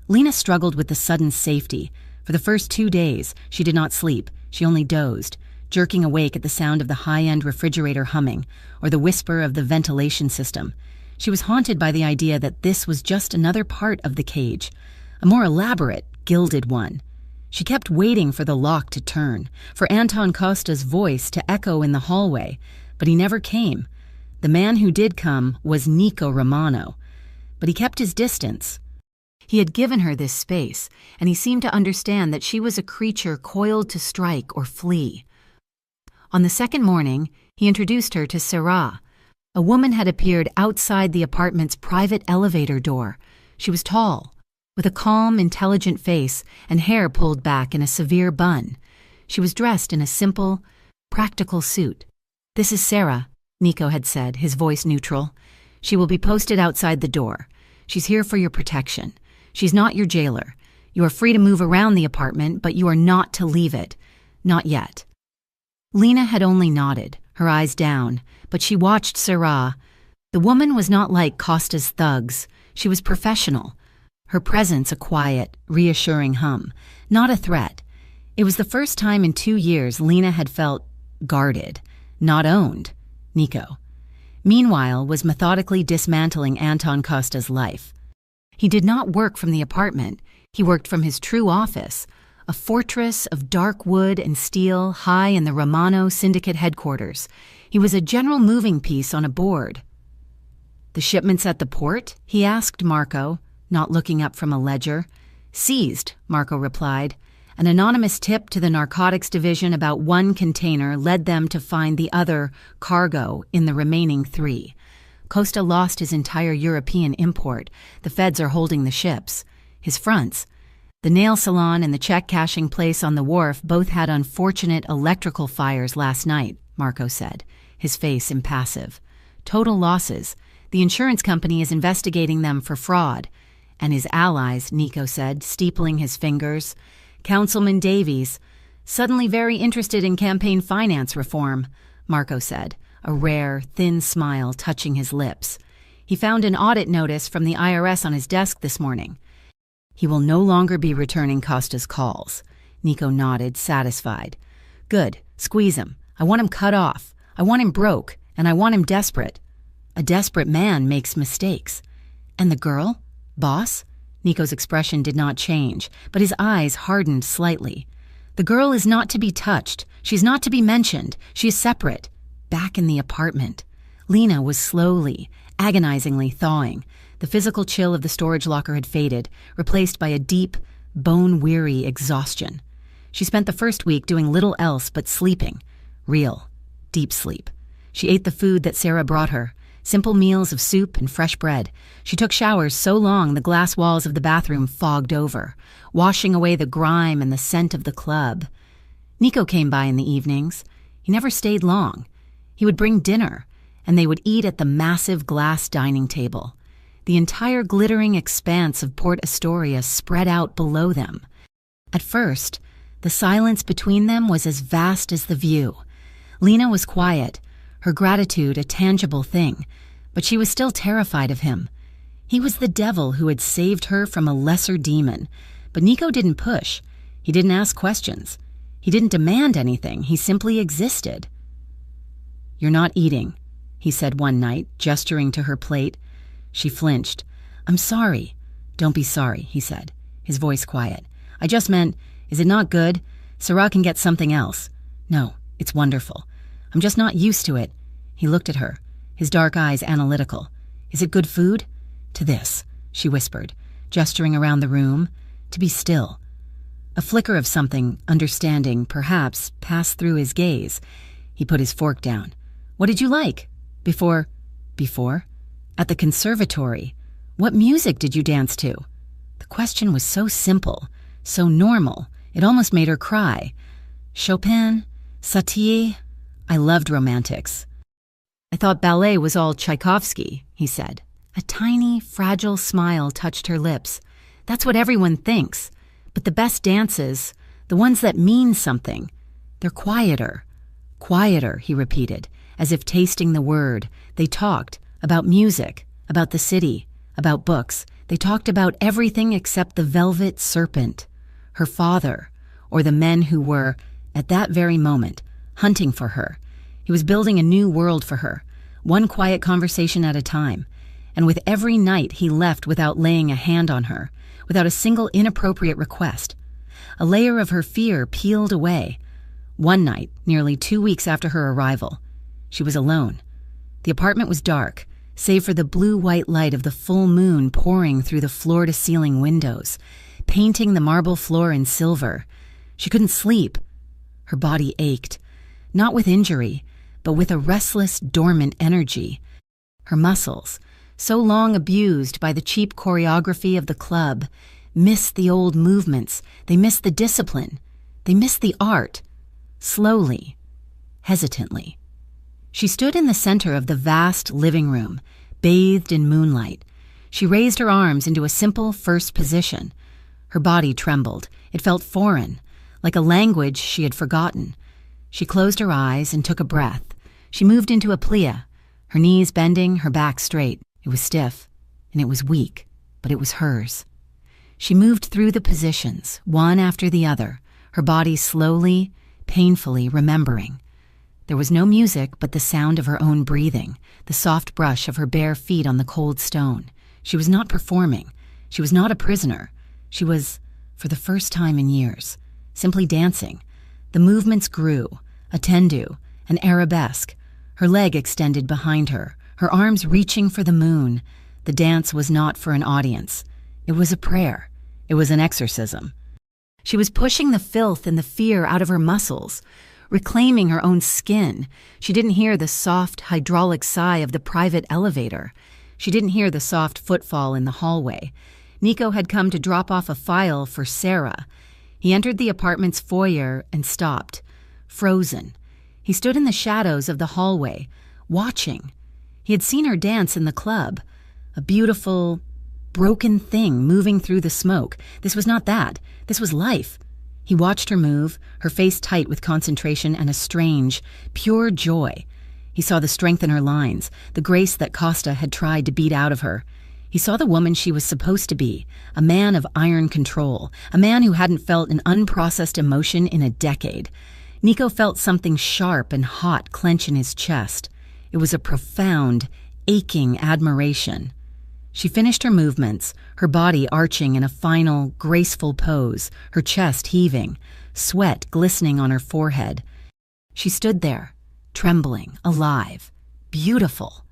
Lena struggled with the sudden safety. For the first 2 days, she did not sleep. She only dozed, jerking awake at the sound of the high-end refrigerator humming or the whisper of the ventilation system. She was haunted by the idea that this was just another part of the cage, a more elaborate, gilded one. She kept waiting for the lock to turn, for Anton Costa's voice to echo in the hallway, but he never came. The man who did come was Nico Romano, but he kept his distance. He had given her this space, and he seemed to understand that she was a creature coiled to strike or flee. On the second morning, he introduced her to Sarah. A woman had appeared outside the apartment's private elevator door. She was tall, with a calm, intelligent face and hair pulled back in a severe bun. She was dressed in a simple, practical suit. "This is Sarah," Nico had said, his voice neutral. "She will be posted outside the door. She's here for your protection. She's not your jailer. You are free to move around the apartment, but you are not to leave it. Not yet." Lena had only nodded, her eyes down, but she watched Sarah. The woman was not like Costa's thugs. She was professional. her presence a quiet, reassuring hum, not a threat. It was the first time in 2 years Lena had felt guarded, not owned. Nico, meanwhile, was methodically dismantling Anton Costa's life. He did not work from the apartment. He worked from his true office, a fortress of dark wood and steel high in the Romano Syndicate headquarters. He was a general moving piece on a board. "The shipments at the port?" he asked Marco, not looking up from a ledger. "Seized," Marco replied. An anonymous tip to the narcotics division about one container led them to find the other cargo in the remaining 3. Costa lost his entire European import. The feds are holding the ships. His fronts, the nail salon and the check-cashing place on the wharf, both had unfortunate electrical fires last night, Marco said, his face impassive. "Total losses. The insurance company is investigating them for fraud." "And his allies," Nico said, steepling his fingers. "Councilman Davies, suddenly very interested in campaign finance reform," Marco said, a rare, thin smile touching his lips. "He found an audit notice from the IRS on his desk this morning." "He will no longer be returning Costa's calls." Nico nodded, satisfied. "Good. Squeeze him. I want him cut off. I want him broke, and I want him desperate." "A desperate man makes mistakes." "And the girl? Boss?" Nico's expression did not change, but his eyes hardened slightly. "The girl is not to be touched. She's not to be mentioned. She is separate." Back in the apartment, Lena was slowly, agonizingly thawing. The physical chill of the storage locker had faded, replaced by a deep, bone-weary exhaustion. She spent the first week doing little else but sleeping. Real, deep sleep. She ate the food that Sarah brought her, simple meals of soup and fresh bread. She took showers so long the glass walls of the bathroom fogged over, washing away the grime and the scent of the club. Nico came by in the evenings. He never stayed long. He would bring dinner, and they would eat at the massive glass dining table. The entire glittering expanse of Port Astoria spread out below them. At first, the silence between them was as vast as the view. Lena was quiet, her gratitude a tangible thing, but she was still terrified of him. He was the devil who had saved her from a lesser demon, but Nico didn't push. He didn't ask questions. He didn't demand anything. He simply existed. "You're not eating," he said one night, gesturing to her plate. She flinched. "I'm sorry." "Don't be sorry," he said, his voice quiet. "I just meant, is it not good? Sarah can get something else." "No, it's wonderful. I'm just not used to it." He looked at her, his dark eyes analytical. "Is it good food?" "To this," she whispered, gesturing around the room, "to be still." A flicker of something, understanding, perhaps, passed through his gaze. He put his fork down. "What did you like? Before? At the conservatory. What music did you dance to?" The question was so simple, so normal, it almost made her cry. "Chopin? Satie? I loved romantics." "I thought ballet was all Tchaikovsky," he said. A tiny, fragile smile touched her lips. "That's what everyone thinks. But the best dances, the ones that mean something, they're quieter." "Quieter," he repeated, as if tasting the word. They talked about music, about the city, about books. They talked about everything except the velvet serpent, her father, or the men who were, at that very moment, hunting for her. He was building a new world for her, one quiet conversation at a time. And with every night he left without laying a hand on her, without a single inappropriate request. A layer of her fear peeled away. One night, nearly 2 weeks after her arrival, she was alone. The apartment was dark, save for the blue-white light of the full moon pouring through the floor-to-ceiling windows, painting the marble floor in silver. She couldn't sleep. Her body ached, not with injury, but with a restless, dormant energy. Her muscles, so long abused by the cheap choreography of the club, missed the old movements. They missed the discipline. They missed the art. Slowly, hesitantly, she stood in the center of the vast living room, bathed in moonlight. She raised her arms into a simple first position. Her body trembled. It felt foreign, like a language she had forgotten. She closed her eyes and took a breath. She moved into a plie, her knees bending, her back straight. It was stiff, and it was weak, but it was hers. She moved through the positions, one after the other, her body slowly, painfully remembering. There was no music but the sound of her own breathing, the soft brush of her bare feet on the cold stone. She was not performing. She was not a prisoner. She was, for the first time in years, simply dancing. The movements grew, a tendu, an arabesque, her leg extended behind her, her arms reaching for the moon. The dance was not for an audience. It was a prayer. It was an exorcism. She was pushing the filth and the fear out of her muscles, reclaiming her own skin. She didn't hear the soft, hydraulic sigh of the private elevator. She didn't hear the soft footfall in the hallway. Nico had come to drop off a file for Sarah. He entered the apartment's foyer and stopped, frozen. He stood in the shadows of the hallway, watching. He had seen her dance in the club, a beautiful, broken thing moving through the smoke. This was not that. This was life. He watched her move, her face tight with concentration and a strange, pure joy. He saw the strength in her lines, the grace that Costa had tried to beat out of her. He saw the woman she was supposed to be, a man of iron control, a man who hadn't felt an unprocessed emotion in a decade. Nico felt something sharp and hot clench in his chest. It was a profound, aching admiration. She finished her movements, her body arching in a final, graceful pose, her chest heaving, sweat glistening on her forehead. She stood there, trembling, alive, beautiful.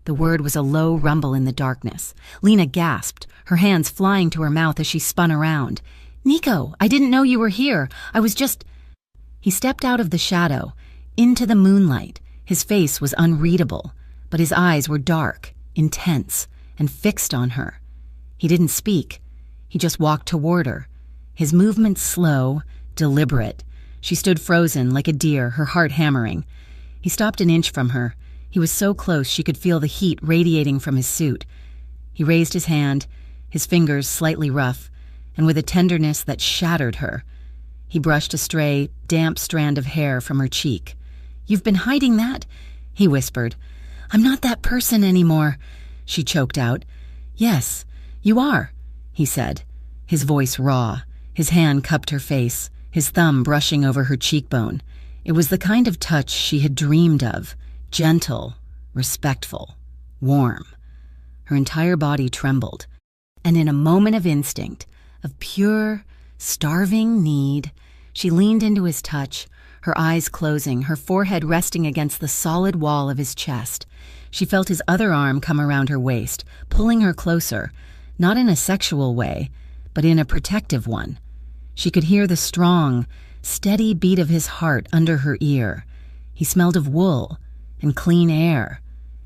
The word was a low rumble in the darkness. Lena gasped, her hands flying to her mouth as she spun around. "Nico, I didn't know you were here. I was just—" He stepped out of the shadow, into the moonlight. His face was unreadable, but his eyes were dark, intense, and fixed on her. He didn't speak. He just walked toward her, his movements slow, deliberate. She stood frozen like a deer, her heart hammering. He stopped an inch from her. He was so close she could feel the heat radiating from his suit. He raised his hand, his fingers slightly rough, and with a tenderness that shattered her, he brushed a stray, damp strand of hair from her cheek. "You've been hiding that?" he whispered. "I'm not that person anymore," she choked out. "Yes, you are," he said, his voice raw. His hand cupped her face, his thumb brushing over her cheekbone. It was the kind of touch she had dreamed of, gentle, respectful, warm. Her entire body trembled, and in a moment of instinct, of pure, starving need, she leaned into his touch, her eyes closing, her forehead resting against the solid wall of his chest. She felt his other arm come around her waist, pulling her closer, not in a sexual way, but in a protective one. She could hear the strong, steady beat of his heart under her ear. He smelled of wool and clean air,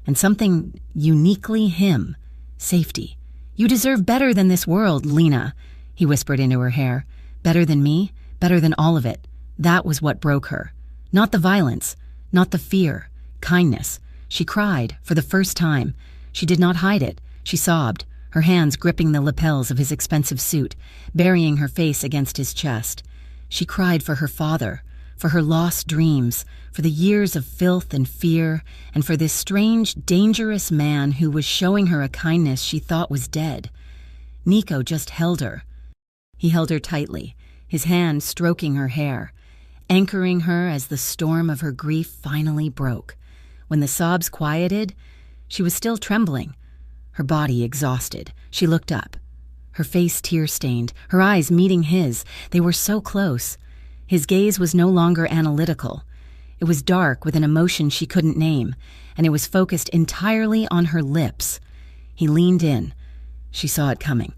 and something uniquely him, safety. "You deserve better than this world, Lena," he whispered into her hair. "Better than me, better than all of it." That was what broke her. Not the violence, not the fear, kindness. She cried, for the first time. She did not hide it. She sobbed, her hands gripping the lapels of his expensive suit, burying her face against his chest. She cried for her father, for her lost dreams, for the years of filth and fear, and for this strange, dangerous man who was showing her a kindness she thought was dead. Nico just held her. He held her tightly, his hand stroking her hair, anchoring her as the storm of her grief finally broke. When the sobs quieted, she was still trembling, her body exhausted. She looked up, her face tear-stained, her eyes meeting his. They were so close. His gaze was no longer analytical. It was dark with an emotion she couldn't name, and it was focused entirely on her lips. He leaned in. She saw it coming.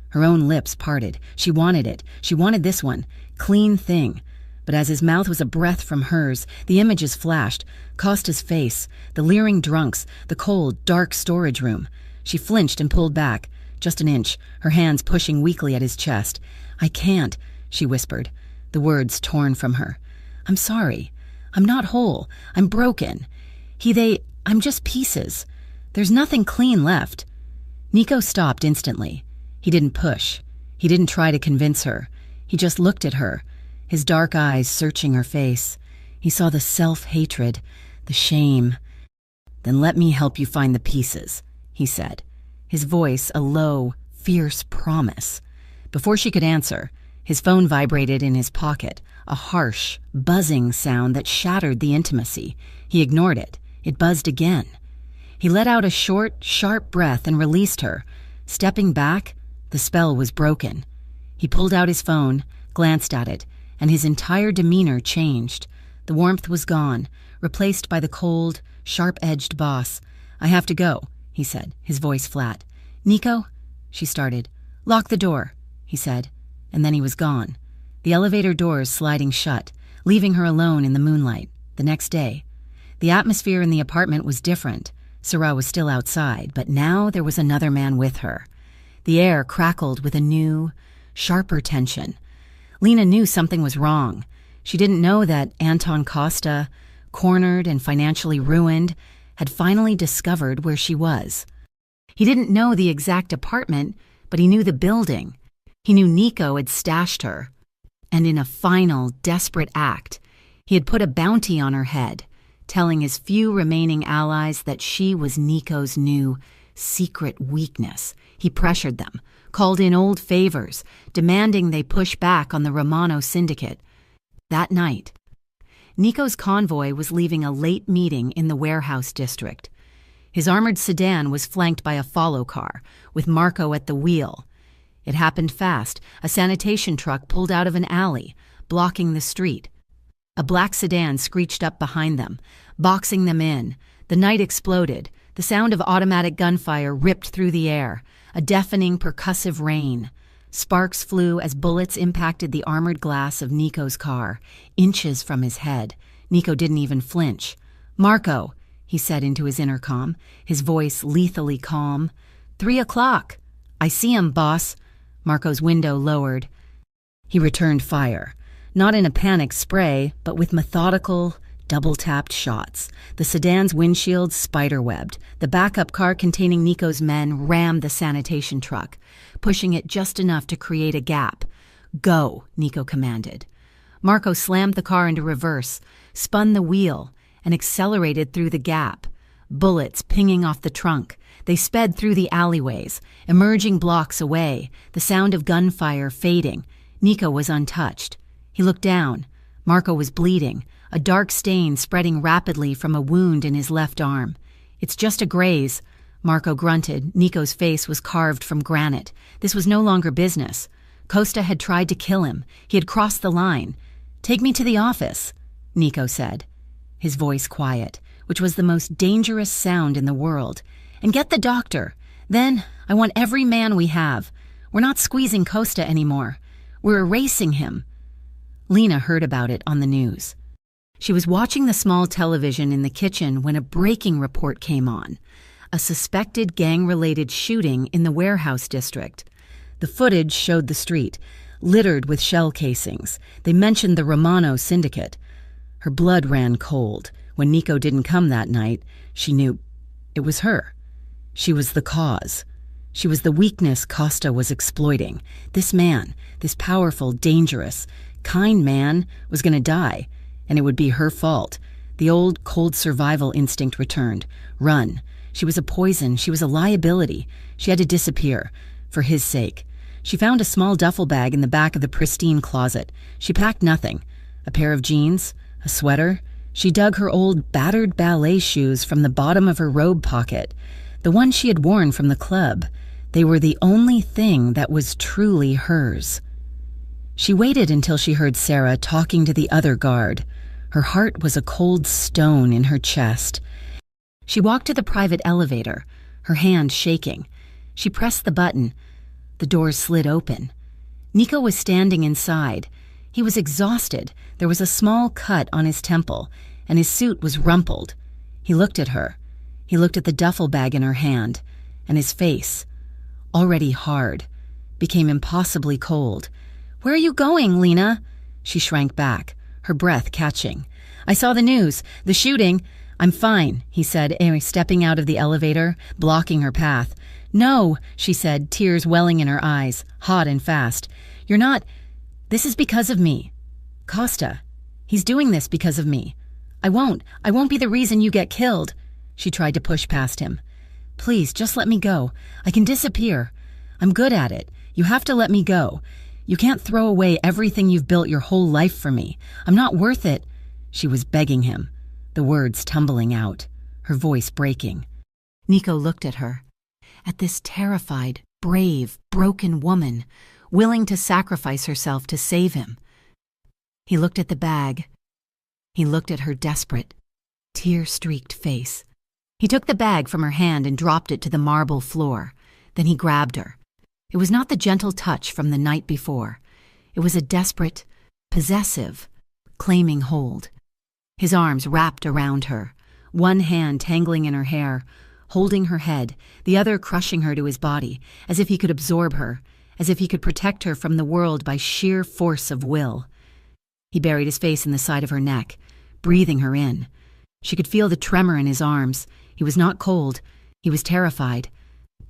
Her own lips parted. She wanted it. She wanted this one, clean thing. But as his mouth was a breath from hers, the images flashed, Costa's face, the leering drunks, the cold, dark storage room. She flinched and pulled back, just an inch, her hands pushing weakly at his chest. "I can't," she whispered, the words torn from her. "I'm sorry. I'm not whole. I'm broken. I'm just pieces. There's nothing clean left." Nico stopped instantly. He didn't push. He didn't try to convince her. He just looked at her, his dark eyes searching her face. He saw the self-hatred, the shame. "Then let me help you find the pieces," he said, his voice a low, fierce promise. Before she could answer, his phone vibrated in his pocket, a harsh, buzzing sound that shattered the intimacy. He ignored it. It buzzed again. He let out a short, sharp breath and released her. Stepping back, the spell was broken. He pulled out his phone, glanced at it, and his entire demeanor changed. The warmth was gone, replaced by the cold, sharp-edged boss. "I have to go," he said, his voice flat. "Nico?" she started. "Lock the door," he said, and then he was gone. The elevator doors sliding shut, leaving her alone in the moonlight. The next day, the atmosphere in the apartment was different. Sarah was still outside, but now there was another man with her. The air crackled with a new, sharper tension. Lena knew something was wrong. She didn't know that Anton Costa, cornered and financially ruined, had finally discovered where she was. He didn't know the exact apartment, but he knew the building. He knew Nico had stashed her. And in a final, desperate act, he had put a bounty on her head, telling his few remaining allies that she was Nico's new, secret weakness. He pressured them, called in old favors, demanding they push back on the Romano syndicate. That night, Nico's convoy was leaving a late meeting in the warehouse district. His armored sedan was flanked by a follow car, with Marco at the wheel. It happened fast. A sanitation truck pulled out of an alley, blocking the street. A black sedan screeched up behind them, boxing them in. The night exploded. The sound of automatic gunfire ripped through the air, a deafening, percussive rain. Sparks flew as bullets impacted the armored glass of Nico's car, inches from his head. Nico didn't even flinch. "Marco," he said into his intercom, his voice lethally calm. 3 o'clock. "I see him, boss." Marco's window lowered. He returned fire, not in a panic spray, but with methodical, double-tapped shots. The sedan's windshield spiderwebbed. The backup car containing Nico's men rammed the sanitation truck, pushing it just enough to create a gap. "Go," Nico commanded. Marco slammed the car into reverse, spun the wheel, and accelerated through the gap. Bullets pinging off the trunk. They sped through the alleyways, emerging blocks away, the sound of gunfire fading. Nico was untouched. He looked down. Marco was bleeding, a dark stain spreading rapidly from a wound in his left arm. "It's just a graze," Marco grunted. Nico's face was carved from granite. This was no longer business. Costa had tried to kill him. He had crossed the line. "Take me to the office," Nico said, his voice quiet, which was the most dangerous sound in the world. "And get the doctor. Then I want every man we have. We're not squeezing Costa anymore. We're erasing him." Lena heard about it on the news. She was watching the small television in the kitchen when a breaking report came on. A suspected gang-related shooting in the warehouse district. The footage showed the street, littered with shell casings. They mentioned the Romano syndicate. Her blood ran cold. When Nico didn't come that night, she knew it was her. She was the cause. She was the weakness Costa was exploiting. This man, this powerful, dangerous, kind man, was going to die, and it would be her fault. The old, cold survival instinct returned. Run. She was a poison. She was a liability. She had to disappear, for his sake. She found a small duffel bag in the back of the pristine closet. She packed nothing. A pair of jeans, a sweater. She dug her old, battered ballet shoes from the bottom of her robe pocket. The ones she had worn from the club. They were the only thing that was truly hers. She waited until she heard Sarah talking to the other guard. Her heart was a cold stone in her chest. She walked to the private elevator, her hand shaking. She pressed the button. The doors slid open. Nico was standing inside. He was exhausted. There was a small cut on his temple, and his suit was rumpled. He looked at her. He looked at the duffel bag in her hand, and his face, already hard, became impossibly cold. "Where are you going, Lena?" She shrank back, her breath catching. "I saw the news. The shooting." "I'm fine," he said, stepping out of the elevator, blocking her path. "No," she said, tears welling in her eyes, hot and fast. "You're not. This is because of me. Costa. He's doing this because of me. I won't be the reason you get killed." She tried to push past him. "Please, just let me go. I can disappear. I'm good at it. You have to let me go. You can't throw away everything you've built your whole life for me. I'm not worth it." She was begging him, the words tumbling out, her voice breaking. Nico looked at her, at this terrified, brave, broken woman, willing to sacrifice herself to save him. He looked at the bag. He looked at her desperate, tear-streaked face. He took the bag from her hand and dropped it to the marble floor. Then he grabbed her. It was not the gentle touch from the night before. It was a desperate, possessive, claiming hold. His arms wrapped around her, one hand tangling in her hair, holding her head, the other crushing her to his body, as if he could absorb her, as if he could protect her from the world by sheer force of will. He buried his face in the side of her neck, breathing her in. She could feel the tremor in his arms. He was not cold. He was terrified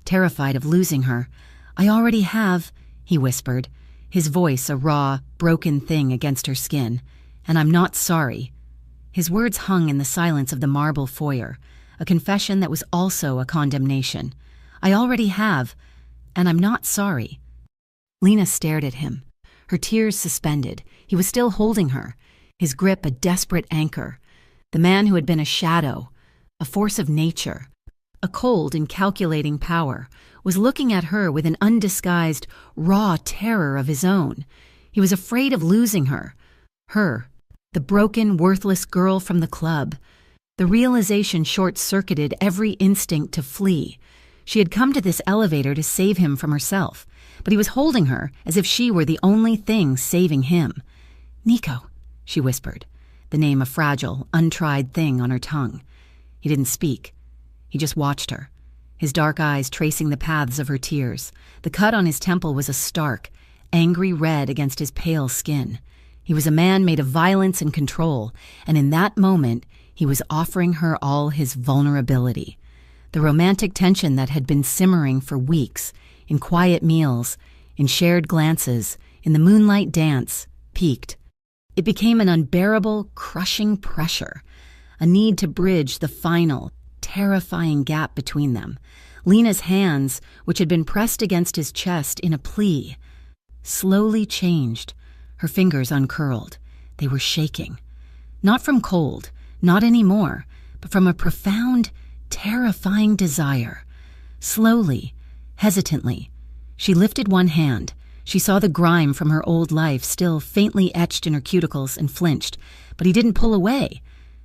of losing her. "I already have," he whispered, his voice a raw, broken thing against her skin. "And I'm not sorry." His words hung in the silence of the marble foyer, a confession that was also a condemnation. "I already have, and I'm not sorry." Lena stared at him, her tears suspended. He was still holding her, his grip a desperate anchor. The man who had been a shadow, a force of nature, a cold and calculating power, was looking at her with an undisguised, raw terror of his own. He was afraid of losing her, the broken, worthless girl from the club. The realization short-circuited every instinct to flee. She had come to this elevator to save him from herself, but he was holding her as if she were the only thing saving him. "Nico," she whispered, the name a fragile, untried thing on her tongue. He didn't speak. He just watched her, his dark eyes tracing the paths of her tears. The cut on his temple was a stark, angry red against his pale skin. He was a man made of violence and control, and in that moment, he was offering her all his vulnerability. The romantic tension that had been simmering for weeks, in quiet meals, in shared glances, in the moonlight dance, peaked. It became an unbearable, crushing pressure, a need to bridge the final, terrifying gap between them. Lena's hands, which had been pressed against his chest in a plea, slowly changed, her fingers uncurled. They were shaking. Not from cold, not anymore, but from a profound, terrifying desire. Slowly, hesitantly, she lifted one hand. She saw the grime from her old life still faintly etched in her cuticles and flinched, but he didn't pull away.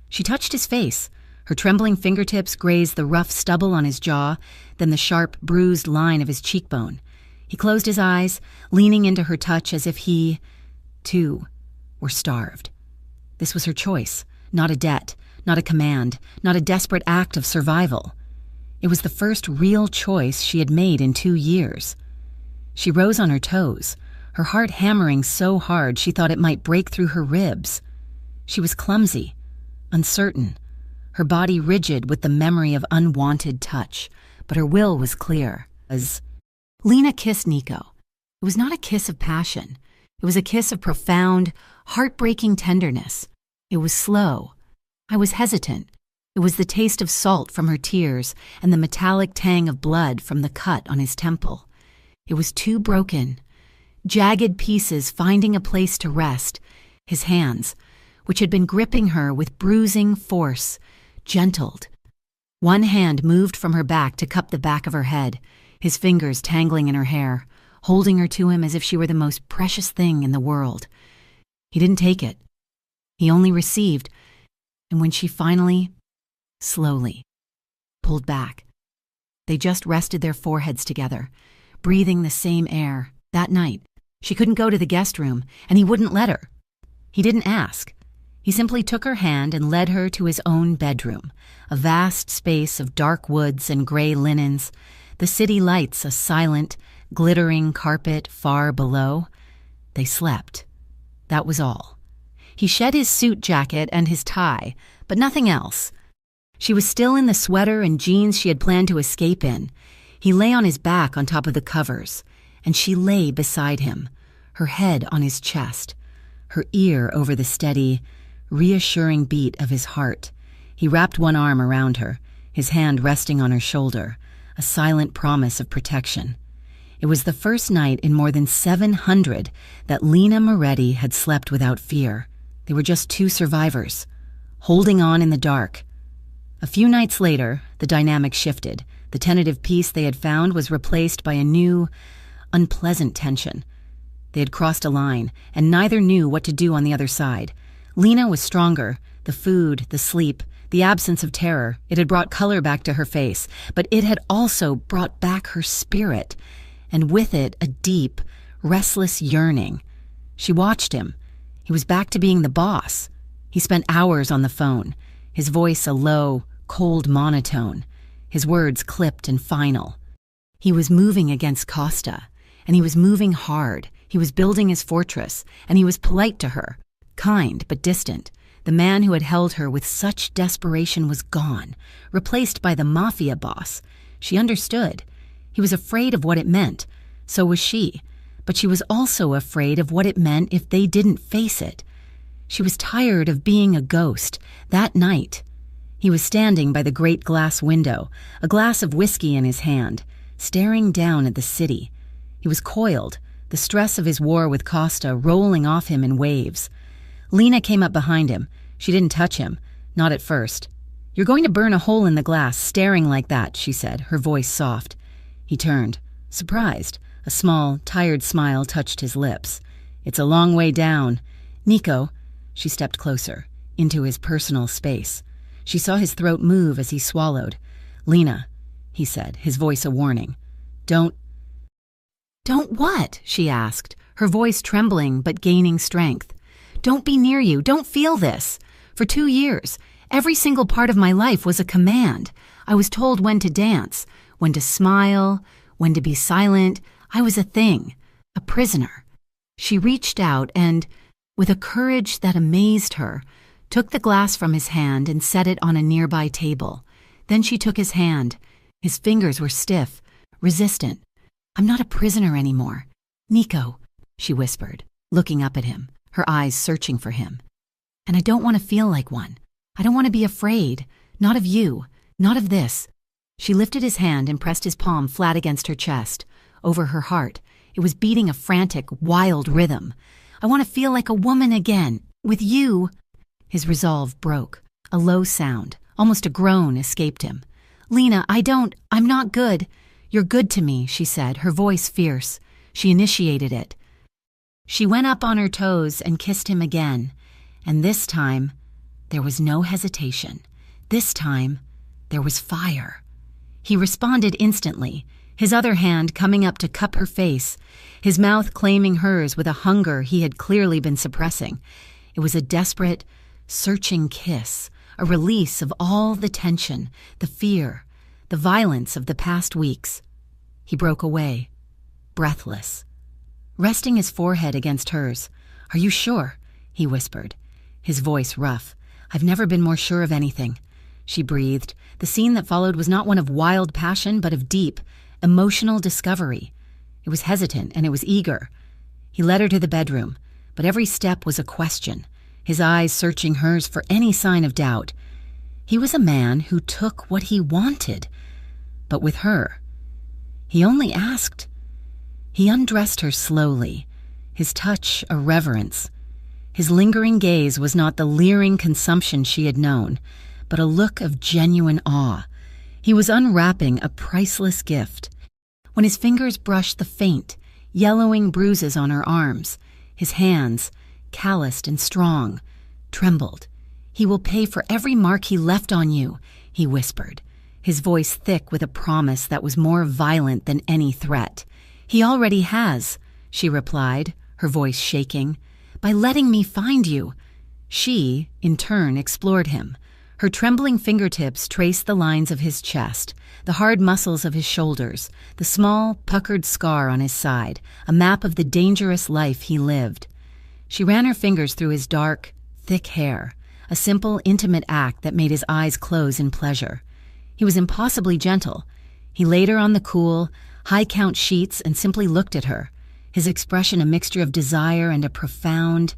She touched his face. Her trembling fingertips grazed the rough stubble on his jaw, then the sharp, bruised line of his cheekbone. He closed his eyes, leaning into her touch as if he, too, were starved. This was her choice, not a debt, not a command, not a desperate act of survival. It was the first real choice she had made in 2 years. She rose on her toes, her heart hammering so hard she thought it might break through her ribs. She was clumsy, uncertain, her body rigid with the memory of unwanted touch, but her will was clear. As Lena kissed Nico, it was not a kiss of passion. It was a kiss of profound, heartbreaking tenderness. It was slow. I was hesitant. It was the taste of salt from her tears and the metallic tang of blood from the cut on his temple. It was too broken, jagged pieces finding a place to rest. His hands, which had been gripping her with bruising force, gentled. One hand moved from her back to cup the back of her head, his fingers tangling in her hair, holding her to him as if she were the most precious thing in the world. He didn't take it. He only received, and when she finally, slowly, pulled back, they just rested their foreheads together, breathing the same air. That night, she couldn't go to the guest room, and he wouldn't let her. He didn't ask. He simply took her hand and led her to his own bedroom, a vast space of dark woods and gray linens, the city lights a silent, glittering carpet far below. They slept. That was all. He shed his suit jacket and his tie, but nothing else. She was still in the sweater and jeans she had planned to escape in. He lay on his back on top of the covers, and she lay beside him, her head on his chest, her ear over the steady, reassuring beat of his heart. He wrapped one arm around her, his hand resting on her shoulder, a silent promise of protection. It was the first night in more than 700 that Lena Moretti had slept without fear. They were just two survivors, holding on in the dark. A few nights later, the dynamic shifted. The tentative peace they had found was replaced by a new, unpleasant tension. They had crossed a line, and neither knew what to do on the other side. Lena was stronger. The food, the sleep, the absence of terror, it had brought color back to her face, but it had also brought back her spirit, and with it a deep, restless yearning. She watched him. He was back to being the boss. He spent hours on the phone, his voice a low, cold monotone, his words clipped and final. He was moving against Costa, and he was moving hard. He was building his fortress, and he was polite to her, kind but distant. The man who had held her with such desperation was gone, replaced by the Mafia boss. She understood. He was afraid of what it meant. So was she. But she was also afraid of what it meant if they didn't face it. She was tired of being a ghost. That night, he was standing by the great glass window, a glass of whiskey in his hand, staring down at the city. He was coiled, the stress of his war with Costa rolling off him in waves. Lena came up behind him. She didn't touch him, not at first. "You're going to burn a hole in the glass, staring like that," she said, her voice soft. He turned, surprised. A small, tired smile touched his lips. "It's a long way down. Nico," she stepped closer, into his personal space. She saw his throat move as he swallowed. "Lena," he said, his voice a warning. Don't what?" she asked, her voice trembling but gaining strength. "Don't be near you. Don't feel this. For 2 years, every single part of my life was a command. I was told when to dance, when to smile, when to be silent. I was a thing, a prisoner." She reached out and, with a courage that amazed her, took the glass from his hand and set it on a nearby table. Then she took his hand. His fingers were stiff, resistant. "I'm not a prisoner anymore. Nico," she whispered, looking up at him, her eyes searching for him. "And I don't want to feel like one. I don't want to be afraid. Not of you. Not of this." She lifted his hand and pressed his palm flat against her chest, over her heart. It was beating a frantic, wild rhythm. "I want to feel like a woman again. With you." His resolve broke. A low sound, almost a groan, escaped him. "Lena, I'm not good." "You're good to me," she said, her voice fierce. She initiated it. She went up on her toes and kissed him again. And this time, there was no hesitation. This time, there was fire. He responded instantly, his other hand coming up to cup her face, his mouth claiming hers with a hunger he had clearly been suppressing. It was a desperate, searching kiss, a release of all the tension, the fear, the violence of the past weeks. He broke away, breathless, resting his forehead against hers. "Are you sure?" he whispered, his voice rough. "I've never been more sure of anything," she breathed. The scene that followed was not one of wild passion, but of deep, emotional discovery. It was hesitant and it was eager. He led her to the bedroom, but every step was a question, his eyes searching hers for any sign of doubt. He was a man who took what he wanted, but with her, he only asked. He undressed her slowly, his touch a reverence. His lingering gaze was not the leering consumption she had known, but a look of genuine awe. He was unwrapping a priceless gift. When his fingers brushed the faint, yellowing bruises on her arms, his hands, calloused and strong, trembled. "He will pay for every mark he left on you," he whispered, his voice thick with a promise that was more violent than any threat. "He already has," she replied, her voice shaking, "by letting me find you." She, in turn, explored him. Her trembling fingertips traced the lines of his chest, the hard muscles of his shoulders, the small, puckered scar on his side, a map of the dangerous life he lived. She ran her fingers through his dark, thick hair, a simple, intimate act that made his eyes close in pleasure. He was impossibly gentle. He laid her on the cool, high-count sheets and simply looked at her, his expression a mixture of desire and a profound,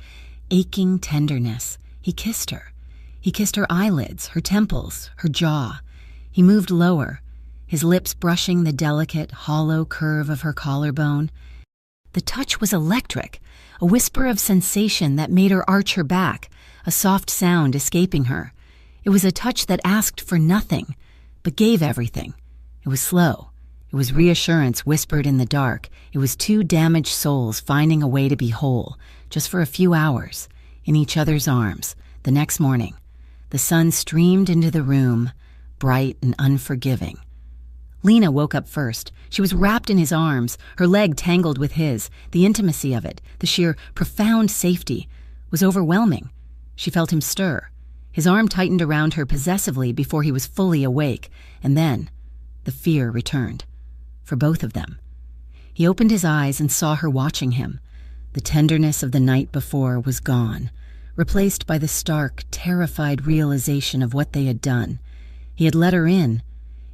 aching tenderness. He kissed her. He kissed her eyelids, her temples, her jaw. He moved lower, his lips brushing the delicate, hollow curve of her collarbone. The touch was electric, a whisper of sensation that made her arch her back, a soft sound escaping her. It was a touch that asked for nothing, but gave everything. It was slow. It was reassurance whispered in the dark. It was two damaged souls finding a way to be whole, just for a few hours, in each other's arms. The next morning, the sun streamed into the room, bright and unforgiving. Lena woke up first. She was wrapped in his arms, her leg tangled with his. The intimacy of it, the sheer profound safety, was overwhelming. She felt him stir. His arm tightened around her possessively before he was fully awake, and then the fear returned. For both of them. He opened his eyes and saw her watching him. The tenderness of the night before was gone, replaced by the stark, terrified realization of what they had done. He had let her in.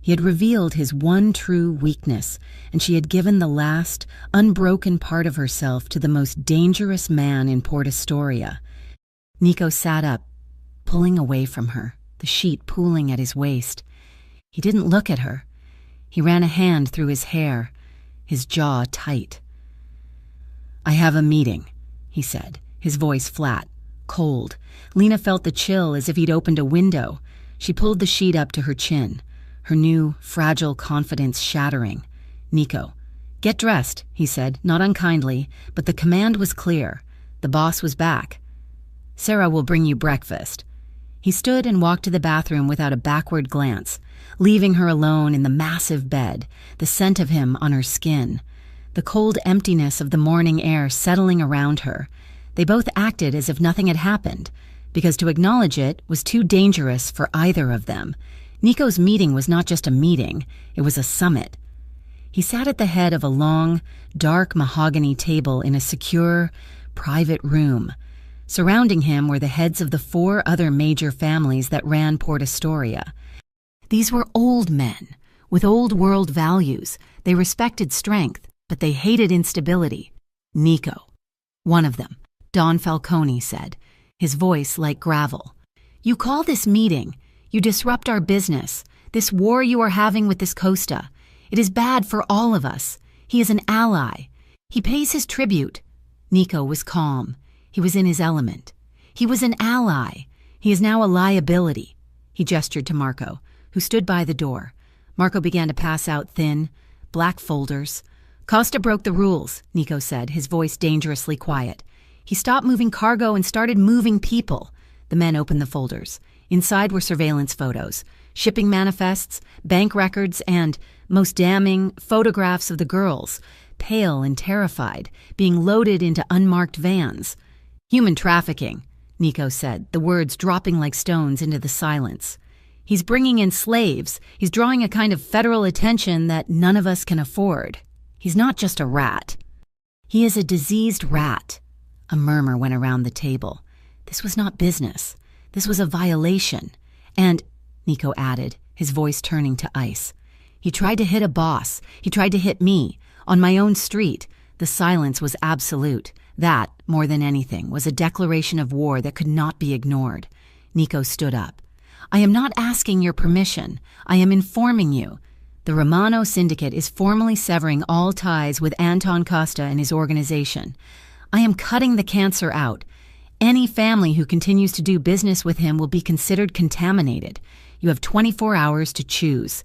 He had revealed his one true weakness, and she had given the last, unbroken part of herself to the most dangerous man in Port Astoria. Nico sat up, pulling away from her, the sheet pooling at his waist. He didn't look at her. He ran a hand through his hair, his jaw tight. "I have a meeting," he said, his voice flat, cold. Lena felt the chill as if he'd opened a window. She pulled the sheet up to her chin, her new, fragile confidence shattering. "Nico, get dressed," he said, not unkindly, but the command was clear. The boss was back. "Sarah will bring you breakfast." He stood and walked to the bathroom without a backward glance, leaving her alone in the massive bed, the scent of him on her skin, the cold emptiness of the morning air settling around her. They both acted as if nothing had happened, because to acknowledge it was too dangerous for either of them. Nico's meeting was not just a meeting, it was a summit. He sat at the head of a long, dark mahogany table in a secure, private room. Surrounding him were the heads of the 4 other major families that ran Port Astoria. These were old men, with old-world values. They respected strength, but they hated instability. Nico. One of them, Don Falcone, said, his voice like gravel. "You call this meeting. You disrupt our business. This war you are having with this Costa. It is bad for all of us. He is an ally. He pays his tribute." Nico was calm. He was in his element. He was an ally. He is now a liability. He gestured to Marco, who stood by the door. Marco began to pass out thin, black folders. "Costa broke the rules," Nico said, his voice dangerously quiet. "He stopped moving cargo and started moving people." The men opened the folders. Inside were surveillance photos, shipping manifests, bank records, and, most damning, photographs of the girls, pale and terrified, being loaded into unmarked vans. "Human trafficking," Nico said, the words dropping like stones into the silence. "He's bringing in slaves. He's drawing a kind of federal attention that none of us can afford. He's not just a rat. He is a diseased rat." A murmur went around the table. This was not business. This was a violation. "And," Nico added, his voice turning to ice, "he tried to hit a boss. He tried to hit me. On my own street." The silence was absolute. That, more than anything, was a declaration of war that could not be ignored. Nico stood up. "I am not asking your permission. I am informing you. The Romano Syndicate is formally severing all ties with Anton Costa and his organization. I am cutting the cancer out. Any family who continues to do business with him will be considered contaminated. You have 24 hours to choose."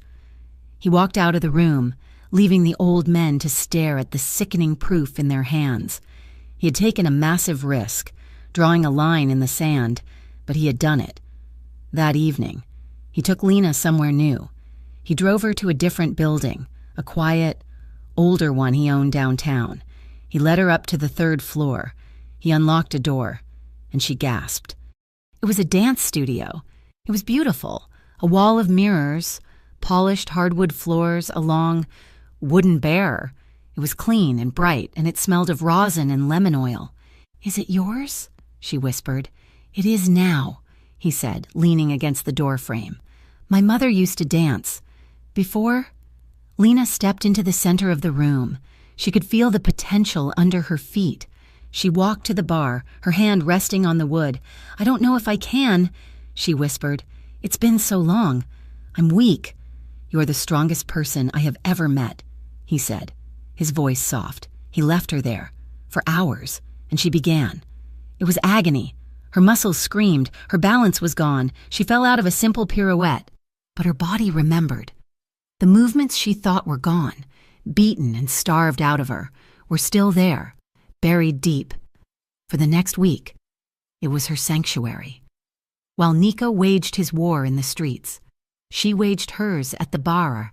He walked out of the room, leaving the old men to stare at the sickening proof in their hands. He had taken a massive risk, drawing a line in the sand, but he had done it. That evening, he took Lena somewhere new. He drove her to a different building, a quiet, older one he owned downtown. He led her up to the 3rd floor. He unlocked a door, and she gasped. It was a dance studio. It was beautiful. A wall of mirrors, polished hardwood floors, a long wooden bear. It was clean and bright, and it smelled of rosin and lemon oil. "Is it yours?" she whispered. "It is now," he said, leaning against the door frame. "My mother used to dance. Before..." Lena stepped into the center of the room. She could feel the potential under her feet. She walked to the bar, her hand resting on the wood. "I don't know if I can," she whispered. "It's been so long. I'm weak." "You're the strongest person I have ever met," he said, his voice soft. He left her there, for hours, and she began. It was agony. Her muscles screamed, her balance was gone, she fell out of a simple pirouette. But her body remembered. The movements she thought were gone, beaten and starved out of her, were still there, buried deep. For the next week, it was her sanctuary. While Nico waged his war in the streets, she waged hers at the bar.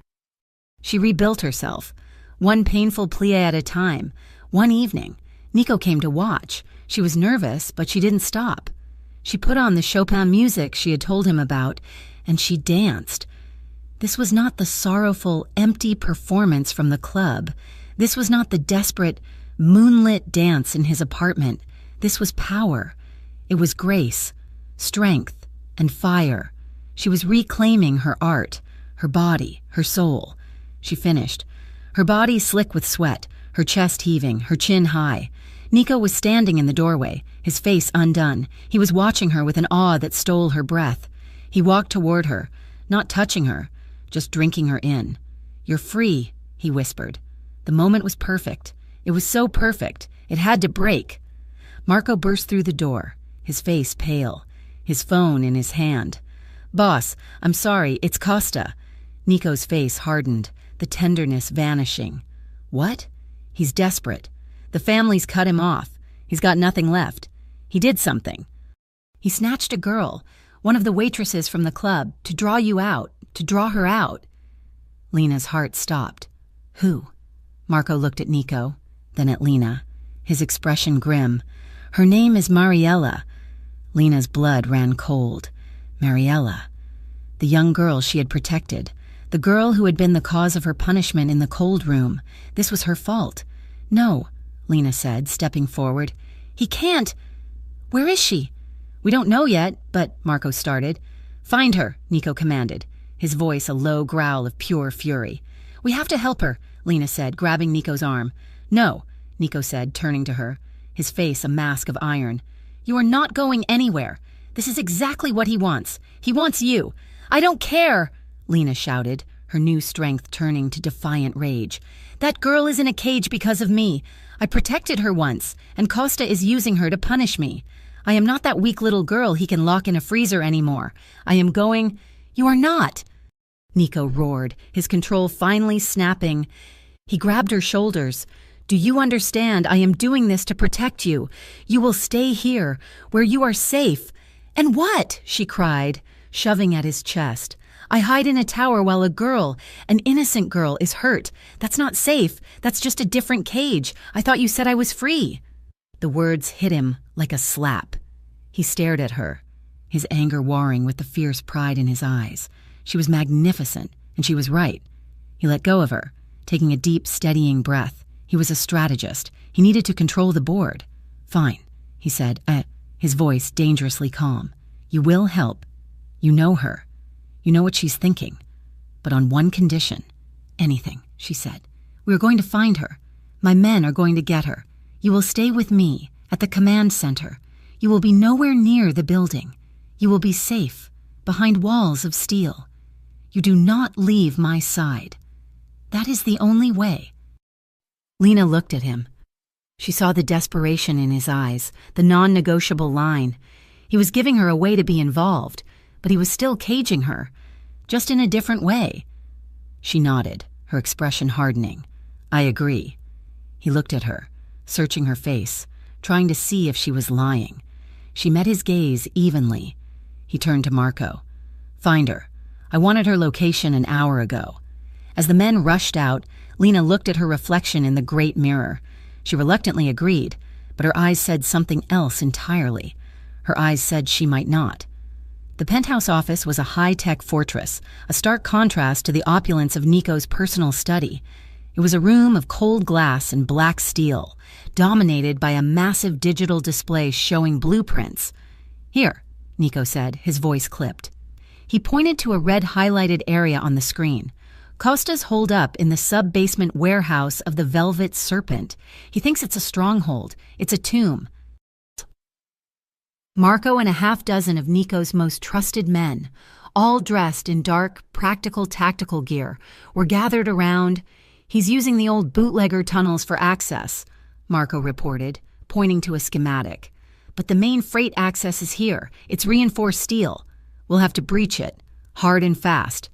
She rebuilt herself, one painful plie at a time. One evening, Nico came to watch. She was nervous, but she didn't stop. She put on the Chopin music she had told him about, and she danced. This was not the sorrowful, empty performance from the club. This was not the desperate, moonlit dance in his apartment. This was power. It was grace, strength, and fire. She was reclaiming her art, her body, her soul. She finished, her body slick with sweat, her chest heaving, her chin high. Nico was standing in the doorway, his face undone. He was watching her with an awe that stole her breath. He walked toward her, not touching her, just drinking her in. "You're free," he whispered. The moment was perfect. It was so perfect, it had to break. Marco burst through the door, his face pale, his phone in his hand. "Boss, I'm sorry, it's Costa." Nico's face hardened, the tenderness vanishing. "What?" "He's desperate. The family's cut him off. He's got nothing left. He did something. He snatched a girl, one of the waitresses from the club, to draw you out, to draw her out." Lena's heart stopped. "Who?" Marco looked at Nico, then at Lena, his expression grim. "Her name is Mariella." Lena's blood ran cold. Mariella. The young girl she had protected. The girl who had been the cause of her punishment in the cold room. This was her fault. "No," Lena said, stepping forward. "He can't. Where is she?" "We don't know yet, but," Marco started. "Find her," Nico commanded, his voice a low growl of pure fury. "We have to help her," Lena said, grabbing Nico's arm. "No," Nico said, turning to her, his face a mask of iron. "You are not going anywhere. This is exactly what he wants. He wants you." "I don't care," Lena shouted, her new strength turning to defiant rage. "That girl is in a cage because of me. I protected her once, and Costa is using her to punish me. I am not that weak little girl he can lock in a freezer anymore. I am going—" "You are not!" Nico roared, his control finally snapping. He grabbed her shoulders. "Do you understand? I am doing this to protect you. You will stay here, where you are safe." "And what?" she cried, shoving at his chest. "I hide in a tower while a girl, an innocent girl, is hurt. That's not safe. That's just a different cage. I thought you said I was free." The words hit him like a slap. He stared at her, his anger warring with the fierce pride in his eyes. She was magnificent, and she was right. He let go of her, taking a deep, steadying breath. He was a strategist. He needed to control the board. "Fine," he said, his voice dangerously calm. "You will help. You know her. You know what she's thinking. But on one condition." "Anything," she said. "We are going to find her. My men are going to get her. You will stay with me at the command center. You will be nowhere near the building. You will be safe, behind walls of steel. You do not leave my side. That is the only way." Lena looked at him. She saw the desperation in his eyes, the non-negotiable line. He was giving her a way to be involved, but he was still caging her, just in a different way. She nodded, her expression hardening. "I agree." He looked at her, searching her face, trying to see if she was lying. She met his gaze evenly. He turned to Marco. "Find her. I wanted her location an hour ago." As the men rushed out, Lena looked at her reflection in the great mirror. She reluctantly agreed, but her eyes said something else entirely. Her eyes said she might not. The penthouse office was a high-tech fortress, a stark contrast to the opulence of Nico's personal study. It was a room of cold glass and black steel, dominated by a massive digital display showing blueprints. "Here," Nico said, his voice clipped. He pointed to a red-highlighted area on the screen. "Costa's holed up in the sub-basement warehouse of the Velvet Serpent. He thinks it's a stronghold. It's a tomb." Marco and a half-dozen of Nico's most trusted men, all dressed in dark, practical tactical gear, were gathered around. "He's using the old bootlegger tunnels for access," Marco reported, pointing to a schematic. "But the main freight access is here. It's reinforced steel. We'll have to breach it, hard and fast.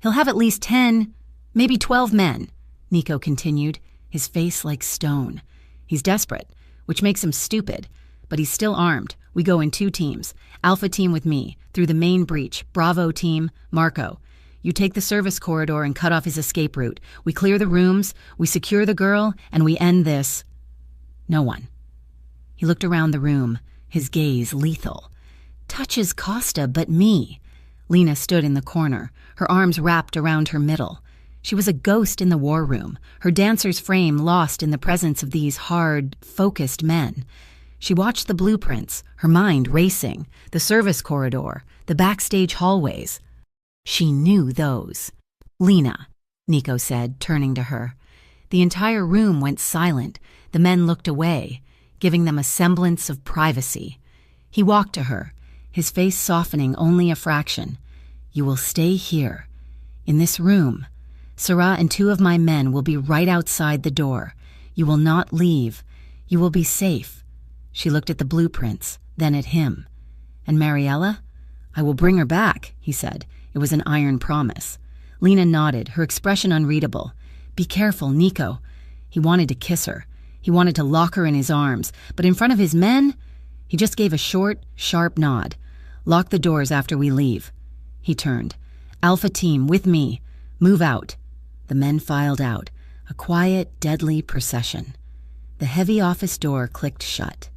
He'll have at least 10, maybe 12 men," Nico continued, his face like stone. "He's desperate, which makes him stupid, but he's still armed. We go in 2 teams. Alpha team with me, through the main breach. Bravo team, Marco. You take the service corridor and cut off his escape route. We clear the rooms, we secure the girl, and we end this." No one. He looked around the room, his gaze lethal. "Touches Costa, but me." Lena stood in the corner, her arms wrapped around her middle. She was a ghost in the war room, her dancer's frame lost in the presence of these hard, focused men. She watched the blueprints, her mind racing, the service corridor, the backstage hallways. She knew those. "Lena," Nico said, turning to her. The entire room went silent. The men looked away, giving them a semblance of privacy. He walked to her, his face softening only a fraction. "You will stay here, in this room. Sarah and 2 of my men will be right outside the door. You will not leave. You will be safe." She looked at the blueprints, then at him. "And Mariella? I will bring her back," he said. It was an iron promise. Lena nodded, her expression unreadable. "Be careful, Nico." He wanted to kiss her. He wanted to lock her in his arms, but in front of his men, he just gave a short, sharp nod. "Lock the doors after we leave." He turned. "Alpha team, with me. Move out." The men filed out, a quiet, deadly procession. The heavy office door clicked shut.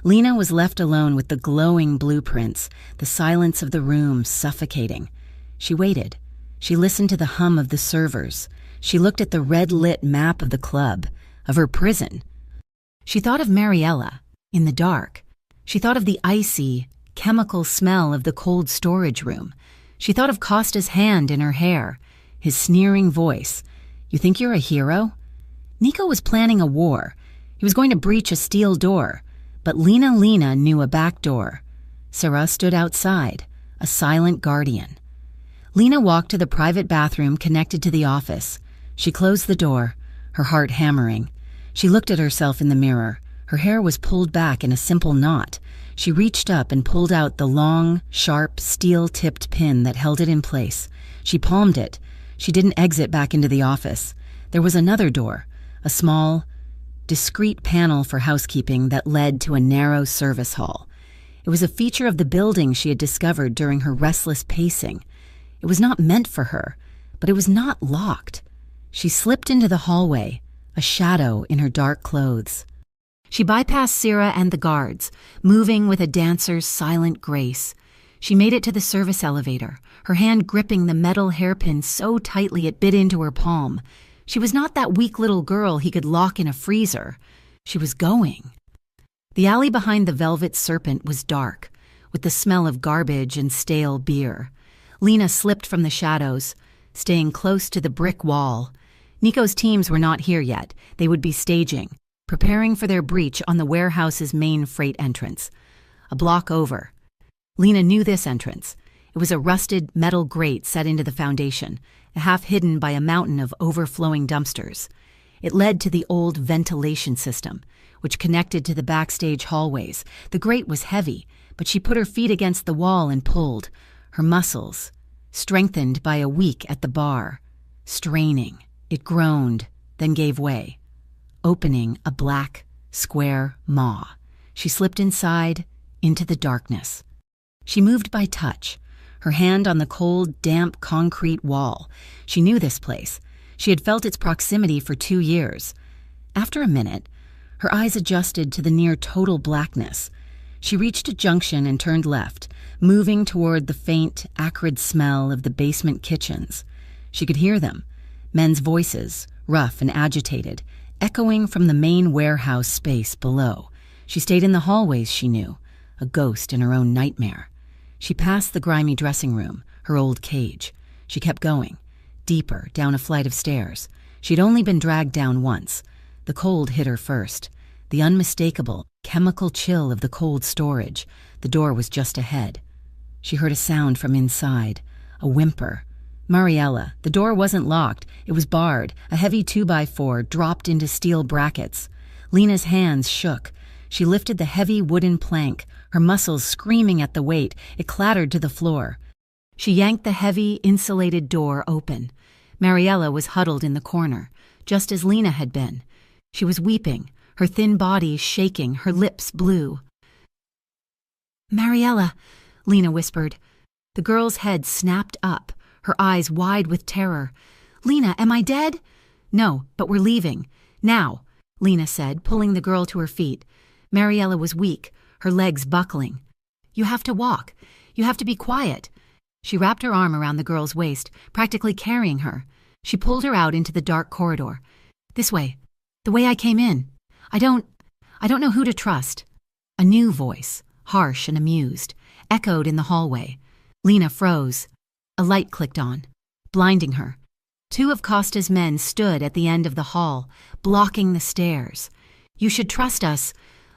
Lena was left alone with the glowing blueprints, the silence of the room suffocating. She waited. She listened to the hum of the servers. She looked at the red-lit map of the club, of her prison. She thought of Mariella, in the dark. She thought of the icy, chemical smell of the cold storage room. She thought of Costa's hand in her hair, his sneering voice. "You think you're a hero?" Nico was planning a war. He was going to breach a steel door. But Lena knew a back door. Sarah stood outside, a silent guardian. Lena walked to the private bathroom connected to the office. She closed the door, her heart hammering. She looked at herself in the mirror. Her hair was pulled back in a simple knot. She reached up and pulled out the long, sharp, steel-tipped pin that held it in place. She palmed it. She didn't exit back into the office. There was another door, a small, discreet panel for housekeeping that led to a narrow service hall. It was a feature of the building she had discovered during her restless pacing. It was not meant for her, but it was not locked. She slipped into the hallway, a shadow in her dark clothes. She bypassed Sira and the guards, moving with a dancer's silent grace. She made it to the service elevator, her hand gripping the metal hairpin so tightly it bit into her palm. She was not that weak little girl he could lock in a freezer. She was going. The alley behind the Velvet Serpent was dark, with the smell of garbage and stale beer. Lena slipped from the shadows, staying close to the brick wall. Nico's teams were not here yet. They would be staging, preparing for their breach on the warehouse's main freight entrance. A block over. Lena knew this entrance. It was a rusted metal grate set into the foundation, half hidden by a mountain of overflowing dumpsters. It led to the old ventilation system, which connected to the backstage hallways. The grate was heavy, but she put her feet against the wall and pulled, her muscles, strengthened by a week at the bar. Straining, it groaned, then gave way, opening a black, square maw. She slipped inside, into the darkness. She moved by touch, her hand on the cold, damp concrete wall. She knew this place. She had felt its proximity for 2 years. After a minute, her eyes adjusted to the near-total blackness. She reached a junction and turned left, moving toward the faint, acrid smell of the basement kitchens. She could hear them, men's voices, rough and agitated, echoing from the main warehouse space below. She stayed in the hallways, she knew, a ghost in her own nightmare. She passed the grimy dressing room, her old cage. She kept going, deeper, down a flight of stairs. She'd only been dragged down once. The cold hit her first. The unmistakable, chemical chill of the cold storage. The door was just ahead. She heard a sound from inside, a whimper. Mariella, the door wasn't locked, it was barred. A heavy 2x4 dropped into steel brackets. Lena's hands shook. She lifted the heavy wooden plank, her muscles screaming at the weight. It clattered to the floor. She yanked the heavy, insulated door open. Mariella was huddled in the corner, just as Lena had been. She was weeping, her thin body shaking, her lips blue. "Mariella," Lena whispered. The girl's head snapped up, her eyes wide with terror. "Lena, am I dead?" "No, but we're leaving. Now," Lena said, pulling the girl to her feet. Mariella was weak, her legs buckling. "You have to walk. You have to be quiet." She wrapped her arm around the girl's waist, practically carrying her. She pulled her out into the dark corridor. "This way. The way I came in. I don't know who to trust." A new voice, harsh and amused, echoed in the hallway. Lena froze. A light clicked on, blinding her. Two of Costa's men stood at the end of the hall, blocking the stairs. "You should trust us.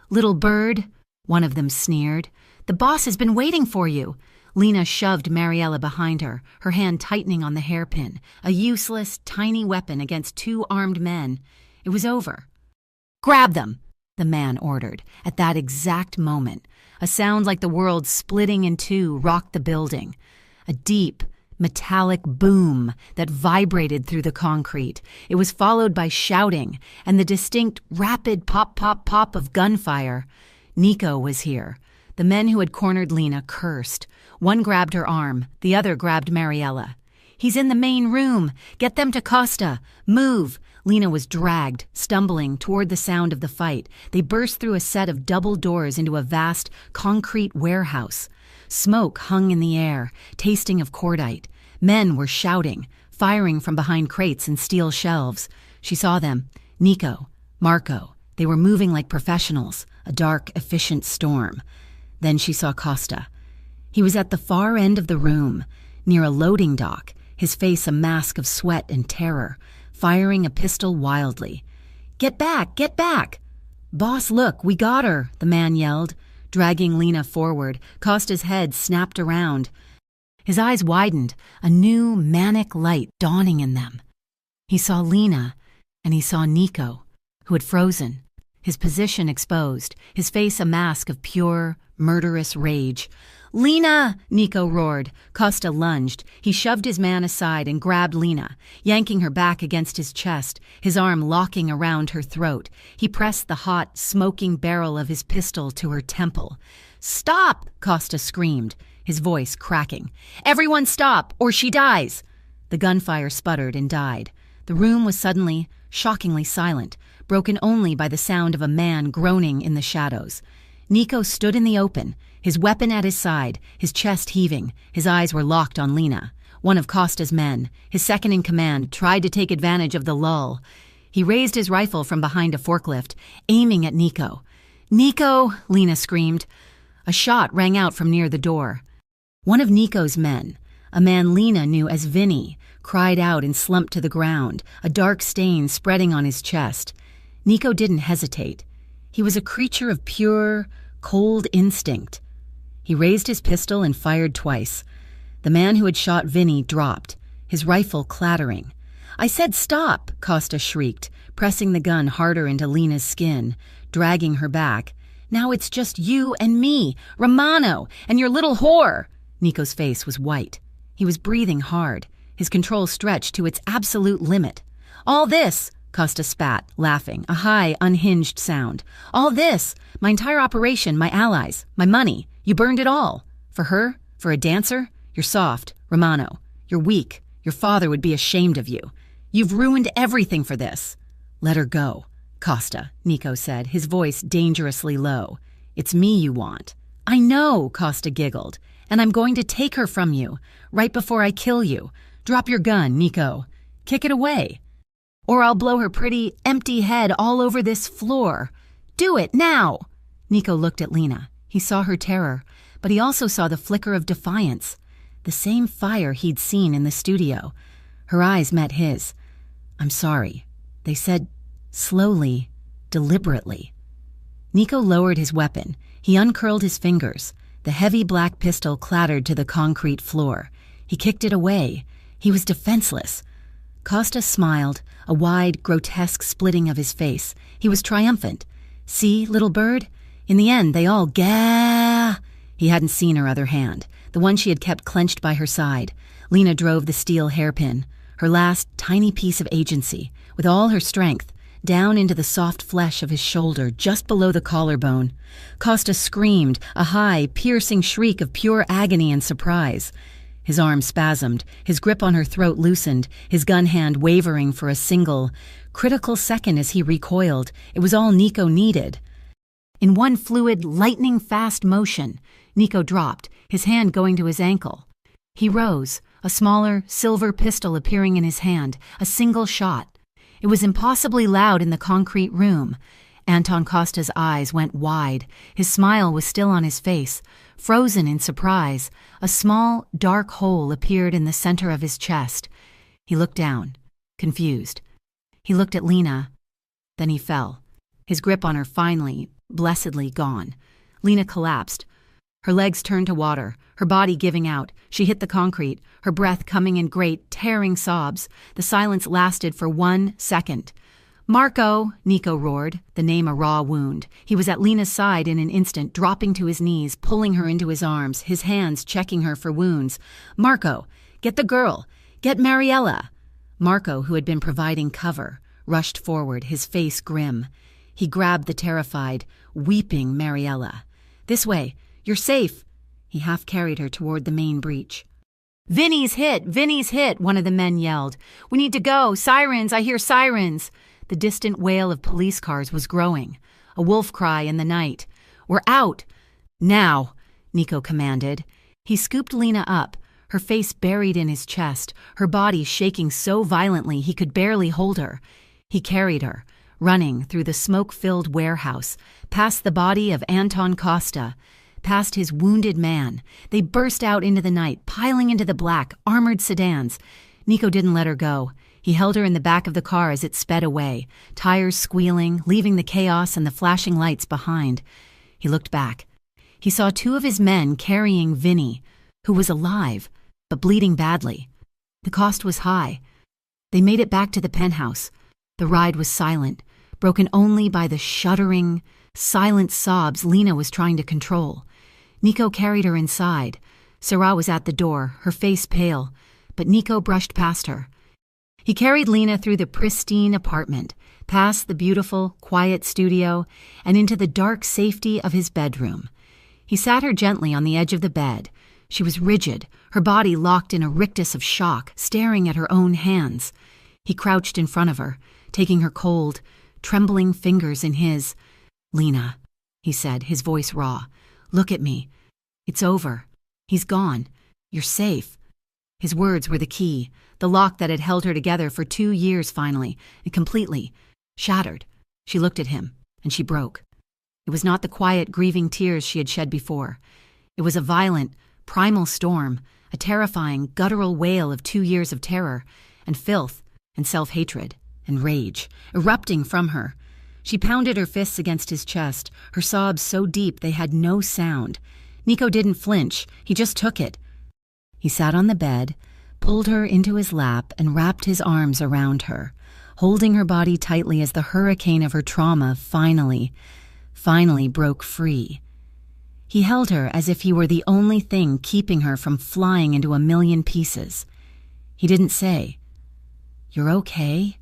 Little bird," one of them sneered. "The boss has been waiting for you." Lena shoved Mariella behind her, her hand tightening on the hairpin, a useless, tiny weapon against two armed men. It was over. "Grab them," the man ordered. At that exact moment, a sound like the world splitting in two rocked the building. A deep, metallic boom that vibrated through the concrete. It was followed by shouting and the distinct, rapid pop-pop-pop of gunfire. Nico was here. The men who had cornered Lena cursed. One grabbed her arm, the other grabbed Mariella. "He's in the main room. Get them to Costa. Move." Lena was dragged, stumbling toward the sound of the fight. They burst through a set of double doors into a vast, concrete warehouse. Smoke hung in the air, tasting of cordite. Men were shouting, firing from behind crates and steel shelves. She saw them. Nico, Marco. They were moving like professionals, a dark, efficient storm. Then she saw Costa. He was at the far end of the room, near a loading dock, his face a mask of sweat and terror, firing a pistol wildly. "Get back! Get back!" "Boss, look, we got her," the man yelled, dragging Lena forward. Costa's head snapped around. His eyes widened, a new, manic light dawning in them. He saw Lena, and he saw Nico, who had frozen, his position exposed, his face a mask of pure, murderous rage. "Lena!" Nico roared. Costa lunged. He shoved his man aside and grabbed Lena, yanking her back against his chest, his arm locking around her throat. He pressed the hot, smoking barrel of his pistol to her temple. "Stop!" Costa screamed, his voice cracking. "Everyone stop, or she dies!" The gunfire sputtered and died. The room was suddenly, shockingly silent, broken only by the sound of a man groaning in the shadows. Nico stood in the open, his weapon at his side, his chest heaving. His eyes were locked on Lena. One of Costa's men, his second in command, tried to take advantage of the lull. He raised his rifle from behind a forklift, aiming at Nico. "Nico!" Lena screamed. A shot rang out from near the door. One of Nico's men, a man Lena knew as Vinny, cried out and slumped to the ground, a dark stain spreading on his chest. Nico didn't hesitate. He was a creature of pure, cold instinct. He raised his pistol and fired twice. The man who had shot Vinny dropped, his rifle clattering. "I said stop!" Costa shrieked, pressing the gun harder into Lena's skin, dragging her back. "Now it's just you and me, Romano, and your little whore!" Nico's face was white. He was breathing hard, his control stretched to its absolute limit. "All this," Costa spat, laughing, a high, unhinged sound. "All this, my entire operation, my allies, my money, you burned it all. For her? For a dancer? You're soft, Romano. You're weak. Your father would be ashamed of you. You've ruined everything for this." "Let her go, Costa," Nico said, his voice dangerously low. "It's me you want." "I know," Costa giggled, "and I'm going to take her from you, right before I kill you. Drop your gun, Nico. Kick it away. Or I'll blow her pretty, empty head all over this floor. Do it, now!" Nico looked at Lena. He saw her terror, but he also saw the flicker of defiance, the same fire he'd seen in the studio. Her eyes met his. "I'm sorry," they said slowly, deliberately. Nico lowered his weapon. He uncurled his fingers. The heavy black pistol clattered to the concrete floor. He kicked it away. He was defenseless. Costa smiled, a wide, grotesque splitting of his face. He was triumphant. See, little bird? In the end, they all gah. He hadn't seen her other hand, the one she had kept clenched by her side. Lena drove the steel hairpin, her last tiny piece of agency, with all her strength, down into the soft flesh of his shoulder, just below the collarbone. Costa screamed, a high, piercing shriek of pure agony and surprise. His arm spasmed, his grip on her throat loosened, his gun hand wavering for a single, critical second as he recoiled. It was all Nico needed. In one fluid, lightning-fast motion, Nico dropped, his hand going to his ankle. He rose, a smaller, silver pistol appearing in his hand, a single shot. It was impossibly loud in the concrete room. Anton Costa's eyes went wide. His smile was still on his face, frozen in surprise. A small, dark hole appeared in the center of his chest. He looked down, confused. He looked at Lena. Then he fell, his grip on her finally, blessedly gone. Lena collapsed. Her legs turned to water, her body giving out. She hit the concrete, her breath coming in great, tearing sobs. The silence lasted for 1 second. "Marco!" Nico roared, the name a raw wound. He was at Lena's side in an instant, dropping to his knees, pulling her into his arms, his hands checking her for wounds. "Marco, get the girl! Get Mariella!" Marco, who had been providing cover, rushed forward, his face grim. He grabbed the terrified, weeping Mariella. "This way! You're safe!" He half carried her toward the main breach. "Vinny's hit! Vinny's hit!" one of the men yelled. "We need to go! Sirens! I hear sirens!" The distant wail of police cars was growing, a wolf cry in the night. "We're out!" "Now!" Nico commanded. He scooped Lena up, her face buried in his chest, her body shaking so violently he could barely hold her. He carried her, running through the smoke-filled warehouse, past the body of Anton Costa, past his wounded man. They burst out into the night, piling into the black, armored sedans. Nico didn't let her go. He held her in the back of the car as it sped away, tires squealing, leaving the chaos and the flashing lights behind. He looked back. He saw 2 of his men carrying Vinny, who was alive, but bleeding badly. The cost was high. They made it back to the penthouse. The ride was silent, broken only by the shuddering, silent sobs Lena was trying to control. Nico carried her inside. Sarah was at the door, her face pale, but Nico brushed past her. He carried Lena through the pristine apartment, past the beautiful, quiet studio, and into the dark safety of his bedroom. He sat her gently on the edge of the bed. She was rigid, her body locked in a rictus of shock, staring at her own hands. He crouched in front of her, taking her cold, trembling fingers in his. "Lena," he said, his voice raw, "look at me. It's over. He's gone. You're safe." His words were the key, the lock that had held her together for 2 years finally, and completely shattered. She looked at him, and she broke. It was not the quiet, grieving tears she had shed before. It was a violent, primal storm, a terrifying, guttural wail of 2 years of terror, and filth, and self-hatred, and rage, erupting from her. She pounded her fists against his chest, her sobs so deep they had no sound. Nico didn't flinch, he just took it. He sat on the bed, pulled her into his lap, and wrapped his arms around her, holding her body tightly as the hurricane of her trauma finally broke free. He held her as if he were the only thing keeping her from flying into a million pieces. He didn't say, "You're okay?"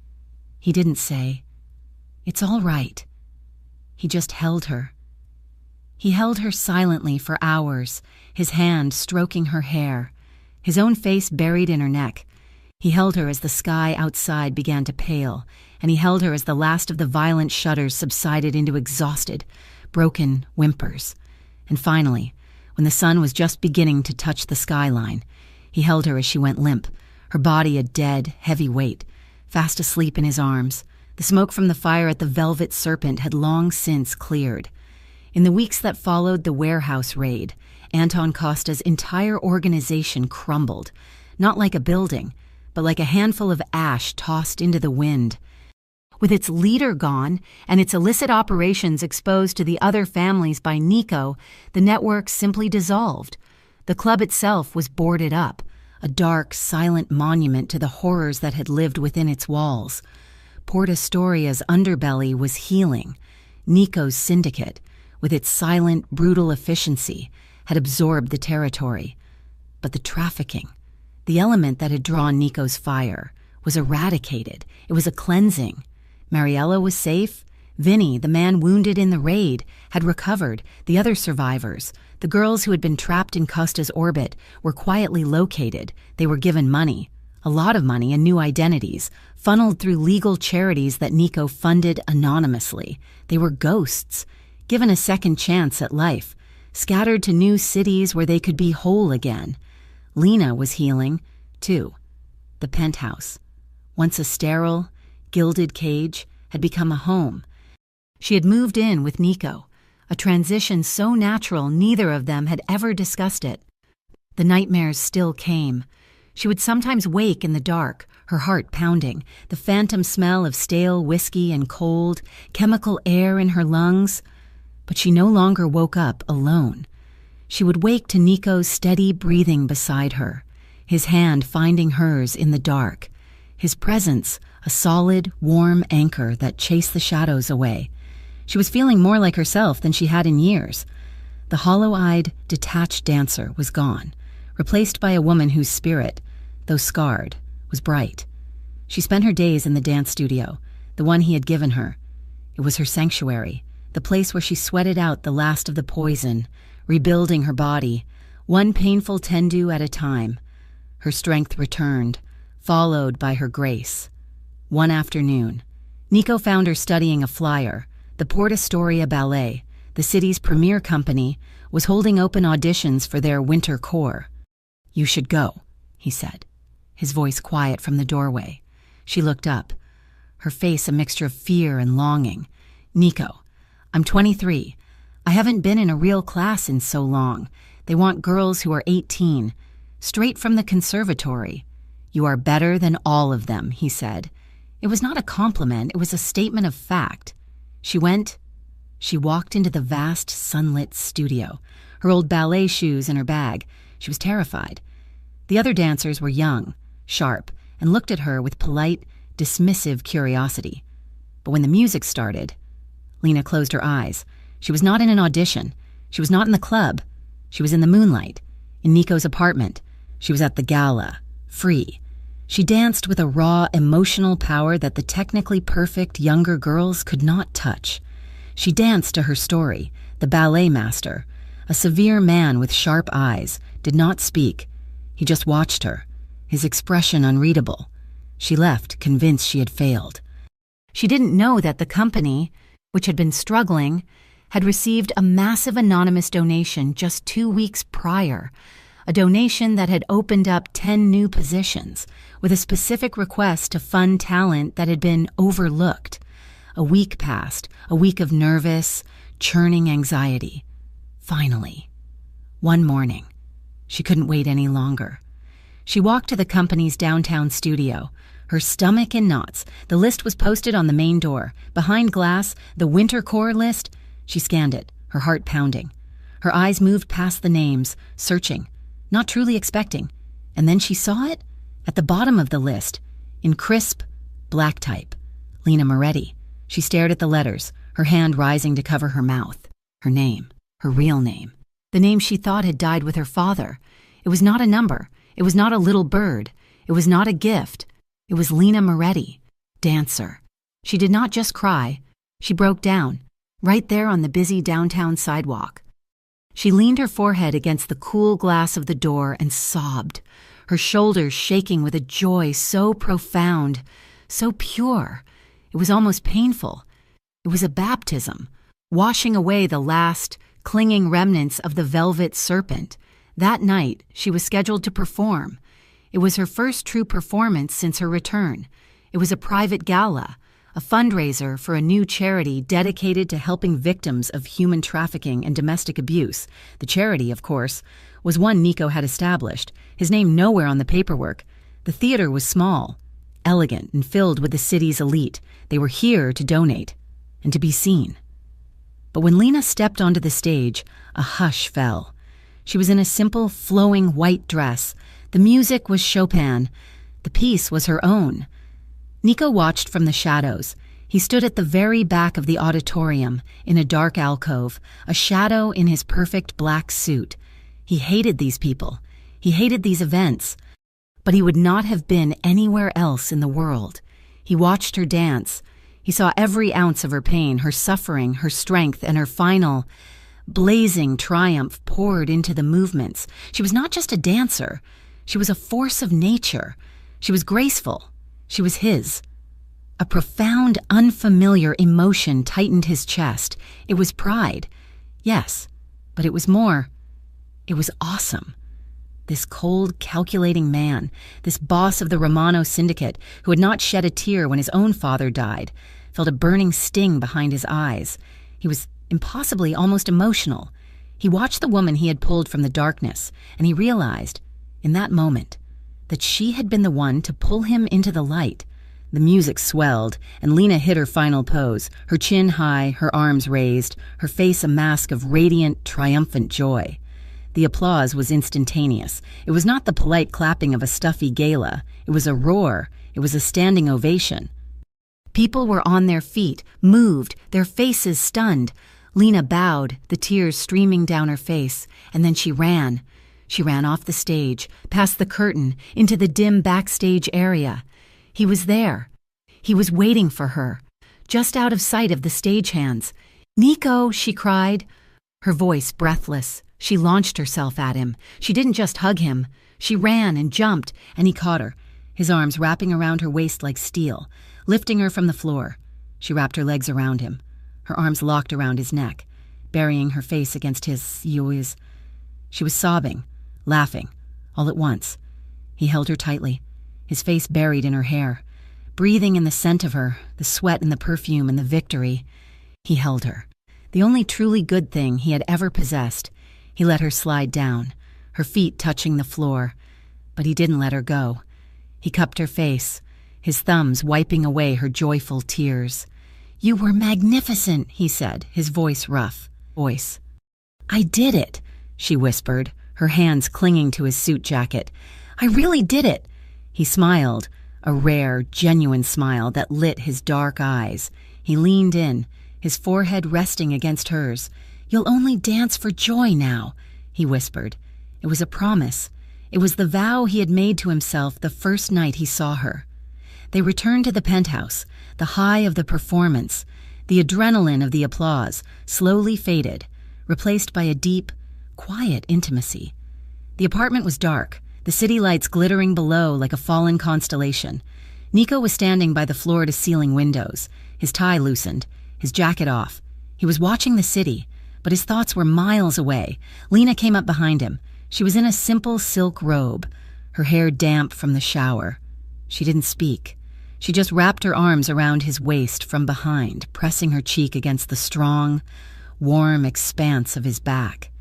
He didn't say, "It's all right." He just held her. He held her silently for hours, his hand stroking her hair, his own face buried in her neck. He held her as the sky outside began to pale, and he held her as the last of the violent shudders subsided into exhausted, broken whimpers. And finally, when the sun was just beginning to touch the skyline, he held her as she went limp, her body a dead, heavy weight, fast asleep in his arms. The smoke from the fire at the Velvet Serpent had long since cleared. In the weeks that followed the warehouse raid, Anton Costa's entire organization crumbled, not like a building, but like a handful of ash tossed into the wind. With its leader gone and its illicit operations exposed to the other families by Nico, the network simply dissolved. The club itself was boarded up, a dark, silent monument to the horrors that had lived within its walls. Port Astoria's underbelly was healing. Nico's syndicate, with its silent, brutal efficiency, had absorbed the territory. But the trafficking, the element that had drawn Nico's fire, was eradicated. It was a cleansing. Mariella was safe. Vinny, the man wounded in the raid, had recovered. The other survivors, the girls who had been trapped in Costa's orbit, were quietly located. They were given money, a lot of money and new identities, funneled through legal charities that Nico funded anonymously. They were ghosts, given a second chance at life, scattered to new cities where they could be whole again. Lena was healing, too. The penthouse, once a sterile, gilded cage, had become a home. She had moved in with Nico, a transition so natural neither of them had ever discussed it. The nightmares still came. She would sometimes wake in the dark, her heart pounding, the phantom smell of stale whiskey and cold, chemical air in her lungs. But she no longer woke up alone. She would wake to Nico's steady breathing beside her, his hand finding hers in the dark, his presence a solid, warm anchor that chased the shadows away. She was feeling more like herself than she had in years. The hollow-eyed, detached dancer was gone, replaced by a woman whose spirit, though scarred, was bright. She spent her days in the dance studio, the one he had given her. It was her sanctuary, the place where she sweated out the last of the poison, rebuilding her body, one painful tendu at a time. Her strength returned, followed by her grace. One afternoon, Nico found her studying a flyer. The Port Astoria Ballet, the city's premier company, was holding open auditions for their winter corps. "You should go," he said, his voice quiet from the doorway. She looked up, her face a mixture of fear and longing. "Nico, I'm 23. I haven't been in a real class in so long. They want girls who are 18, straight from the conservatory. You are better than all of them," he said. It was not a compliment, it was a statement of fact. She walked into the vast, sunlit studio, her old ballet shoes in her bag. She was terrified. The other dancers were young, sharp, and looked at her with polite, dismissive curiosity. But when the music started, Lena closed her eyes. She was not in an audition. She was not in the club. She was in the moonlight, in Nico's apartment. She was at the gala, free. She danced with a raw, emotional power that the technically perfect younger girls could not touch. She danced to her story. The ballet master, a severe man with sharp eyes, did not speak. He just watched her, his expression unreadable. She left, convinced she had failed. She didn't know that the company, which had been struggling, had received a massive anonymous donation just 2 weeks prior, a donation that had opened up 10 new positions, with a specific request to fund talent that had been overlooked. A week passed, a week of nervous, churning anxiety. Finally, one morning, she couldn't wait any longer. She walked to the company's downtown studio, her stomach in knots. The list was posted on the main door. Behind glass, the winter corps list. She scanned it, her heart pounding. Her eyes moved past the names, searching, not truly expecting. And then she saw it at the bottom of the list, in crisp, black type. Lena Moretti. She stared at the letters, her hand rising to cover her mouth. Her name, her real name. The name she thought had died with her father. It was not a number. It was not a little bird. It was not a gift. It was Lena Moretti, dancer. She did not just cry. She broke down, right there on the busy downtown sidewalk. She leaned her forehead against the cool glass of the door and sobbed, her shoulders shaking with a joy so profound, so pure. It was almost painful. It was a baptism, washing away the last, clinging remnants of the velvet serpent. That night, she was scheduled to perform. It was her first true performance since her return. It was a private gala, a fundraiser for a new charity dedicated to helping victims of human trafficking and domestic abuse. The charity, of course, was one Nico had established, his name nowhere on the paperwork. The theater was small, elegant, and filled with the city's elite. They were here to donate and to be seen. But when Lena stepped onto the stage, a hush fell. She was in a simple, flowing white dress, The music was Chopin. The piece was her own. Nico watched from the shadows. He stood at the very back of the auditorium, in a dark alcove, a shadow in his perfect black suit. He hated these people. He hated these events. But he would not have been anywhere else in the world. He watched her dance. He saw every ounce of her pain, her suffering, her strength, and her final, blazing triumph poured into the movements. She was not just a dancer. She was a force of nature. She was graceful. She was his. A profound, unfamiliar emotion tightened his chest. It was pride. Yes, but it was more. It was awesome. This cold, calculating man, this boss of the Romano syndicate, who had not shed a tear when his own father died, felt a burning sting behind his eyes. He was impossibly almost emotional. He watched the woman he had pulled from the darkness, and he realized, in that moment, that she had been the one to pull him into the light. The music swelled, and Lena hit her final pose, her chin high, her arms raised, her face a mask of radiant, triumphant joy. The applause was instantaneous. It was not the polite clapping of a stuffy gala. It was a roar. It was a standing ovation. People were on their feet, moved, their faces stunned. Lena bowed, the tears streaming down her face, and then she ran. She ran off the stage, past the curtain, into the dim backstage area. He was there. He was waiting for her, just out of sight of the stagehands. "Nico," she cried, her voice breathless. She launched herself at him. She didn't just hug him. She ran and jumped, and he caught her, his arms wrapping around her waist like steel, lifting her from the floor. She wrapped her legs around him, her arms locked around his neck, burying her face against his. She was sobbing, laughing, all at once. He held her tightly, his face buried in her hair, breathing in the scent of her, the sweat and the perfume and the victory. He held her, the only truly good thing he had ever possessed. He let her slide down, her feet touching the floor, but he didn't let her go. He cupped her face, his thumbs wiping away her joyful tears. "You were magnificent," he said, his voice rough. "I did it," she whispered, her hands clinging to his suit jacket. "I really did it." He smiled, a rare, genuine smile that lit his dark eyes. He leaned in, his forehead resting against hers. "You'll only dance for joy now," he whispered. It was a promise. It was the vow he had made to himself the first night he saw her. They returned to the penthouse. The high of the performance, the adrenaline of the applause, slowly faded, replaced by a deep, quiet intimacy. The apartment was dark, the city lights glittering below like a fallen constellation. Nico was standing by the floor-to-ceiling windows, his tie loosened, his jacket off. He was watching the city, but his thoughts were miles away. Lena came up behind him. She was in a simple silk robe, her hair damp from the shower. She didn't speak. She just wrapped her arms around his waist from behind, pressing her cheek against the strong, warm expanse of his back.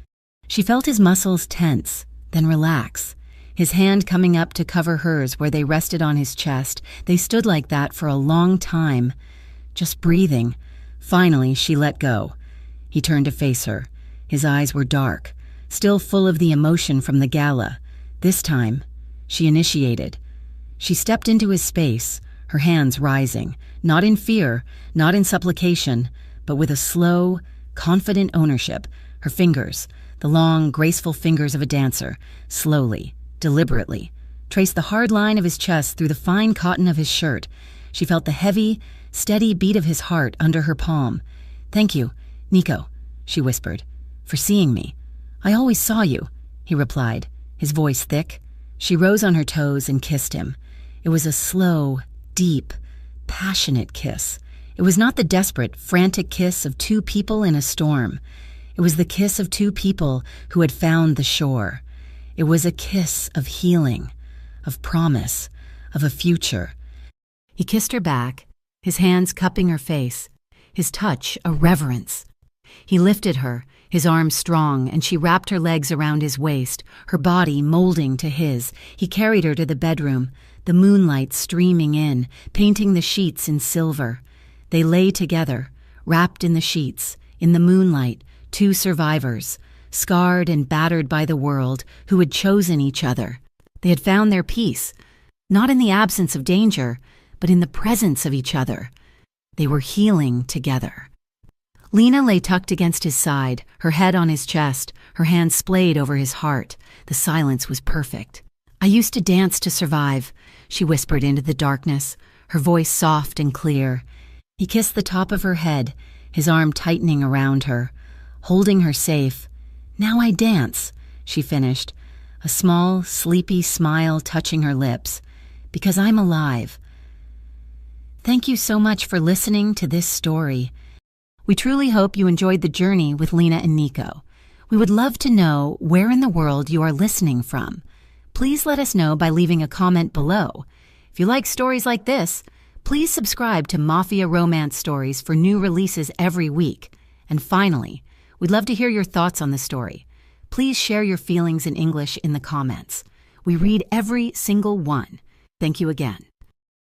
She felt his muscles tense, then relax. His hand coming up to cover hers where they rested on his chest. They stood like that for a long time, just breathing. Finally, she let go. He turned to face her. His eyes were dark, still full of the emotion from the gala. This time, she initiated. She stepped into his space, her hands rising, not in fear, not in supplication, but with a slow, confident ownership. Her fingers, the long, graceful fingers of a dancer, slowly, deliberately, traced the hard line of his chest through the fine cotton of his shirt. She felt the heavy, steady beat of his heart under her palm. "Thank you, Nico," she whispered, "for seeing me." "I always saw you," he replied, his voice thick. She rose on her toes and kissed him. It was a slow, deep, passionate kiss. It was not the desperate, frantic kiss of two people in a storm. It was the kiss of two people who had found the shore. It was a kiss of healing, of promise, of a future. He kissed her back, his hands cupping her face, his touch a reverence. He lifted her, his arms strong, and she wrapped her legs around his waist, her body molding to his. He carried her to the bedroom, the moonlight streaming in, painting the sheets in silver. They lay together, wrapped in the sheets, in the moonlight, two survivors, scarred and battered by the world, who had chosen each other. They had found their peace, not in the absence of danger, but in the presence of each other. They were healing together. Lena lay tucked against his side, her head on his chest, her hands splayed over his heart. The silence was perfect. "I used to dance to survive," she whispered into the darkness, her voice soft and clear. He kissed the top of her head, his arm tightening around her, holding her safe. "Now I dance," she finished, a small, sleepy smile touching her lips, "because I'm alive." Thank you so much for listening to this story. We truly hope you enjoyed the journey with Lena and Nico. We would love to know where in the world you are listening from. Please let us know by leaving a comment below. If you like stories like this, please subscribe to Mafia Romance Stories for new releases every week. And finally, we'd love to hear your thoughts on the story. Please share your feelings in English in the comments. We read every single one. Thank you again.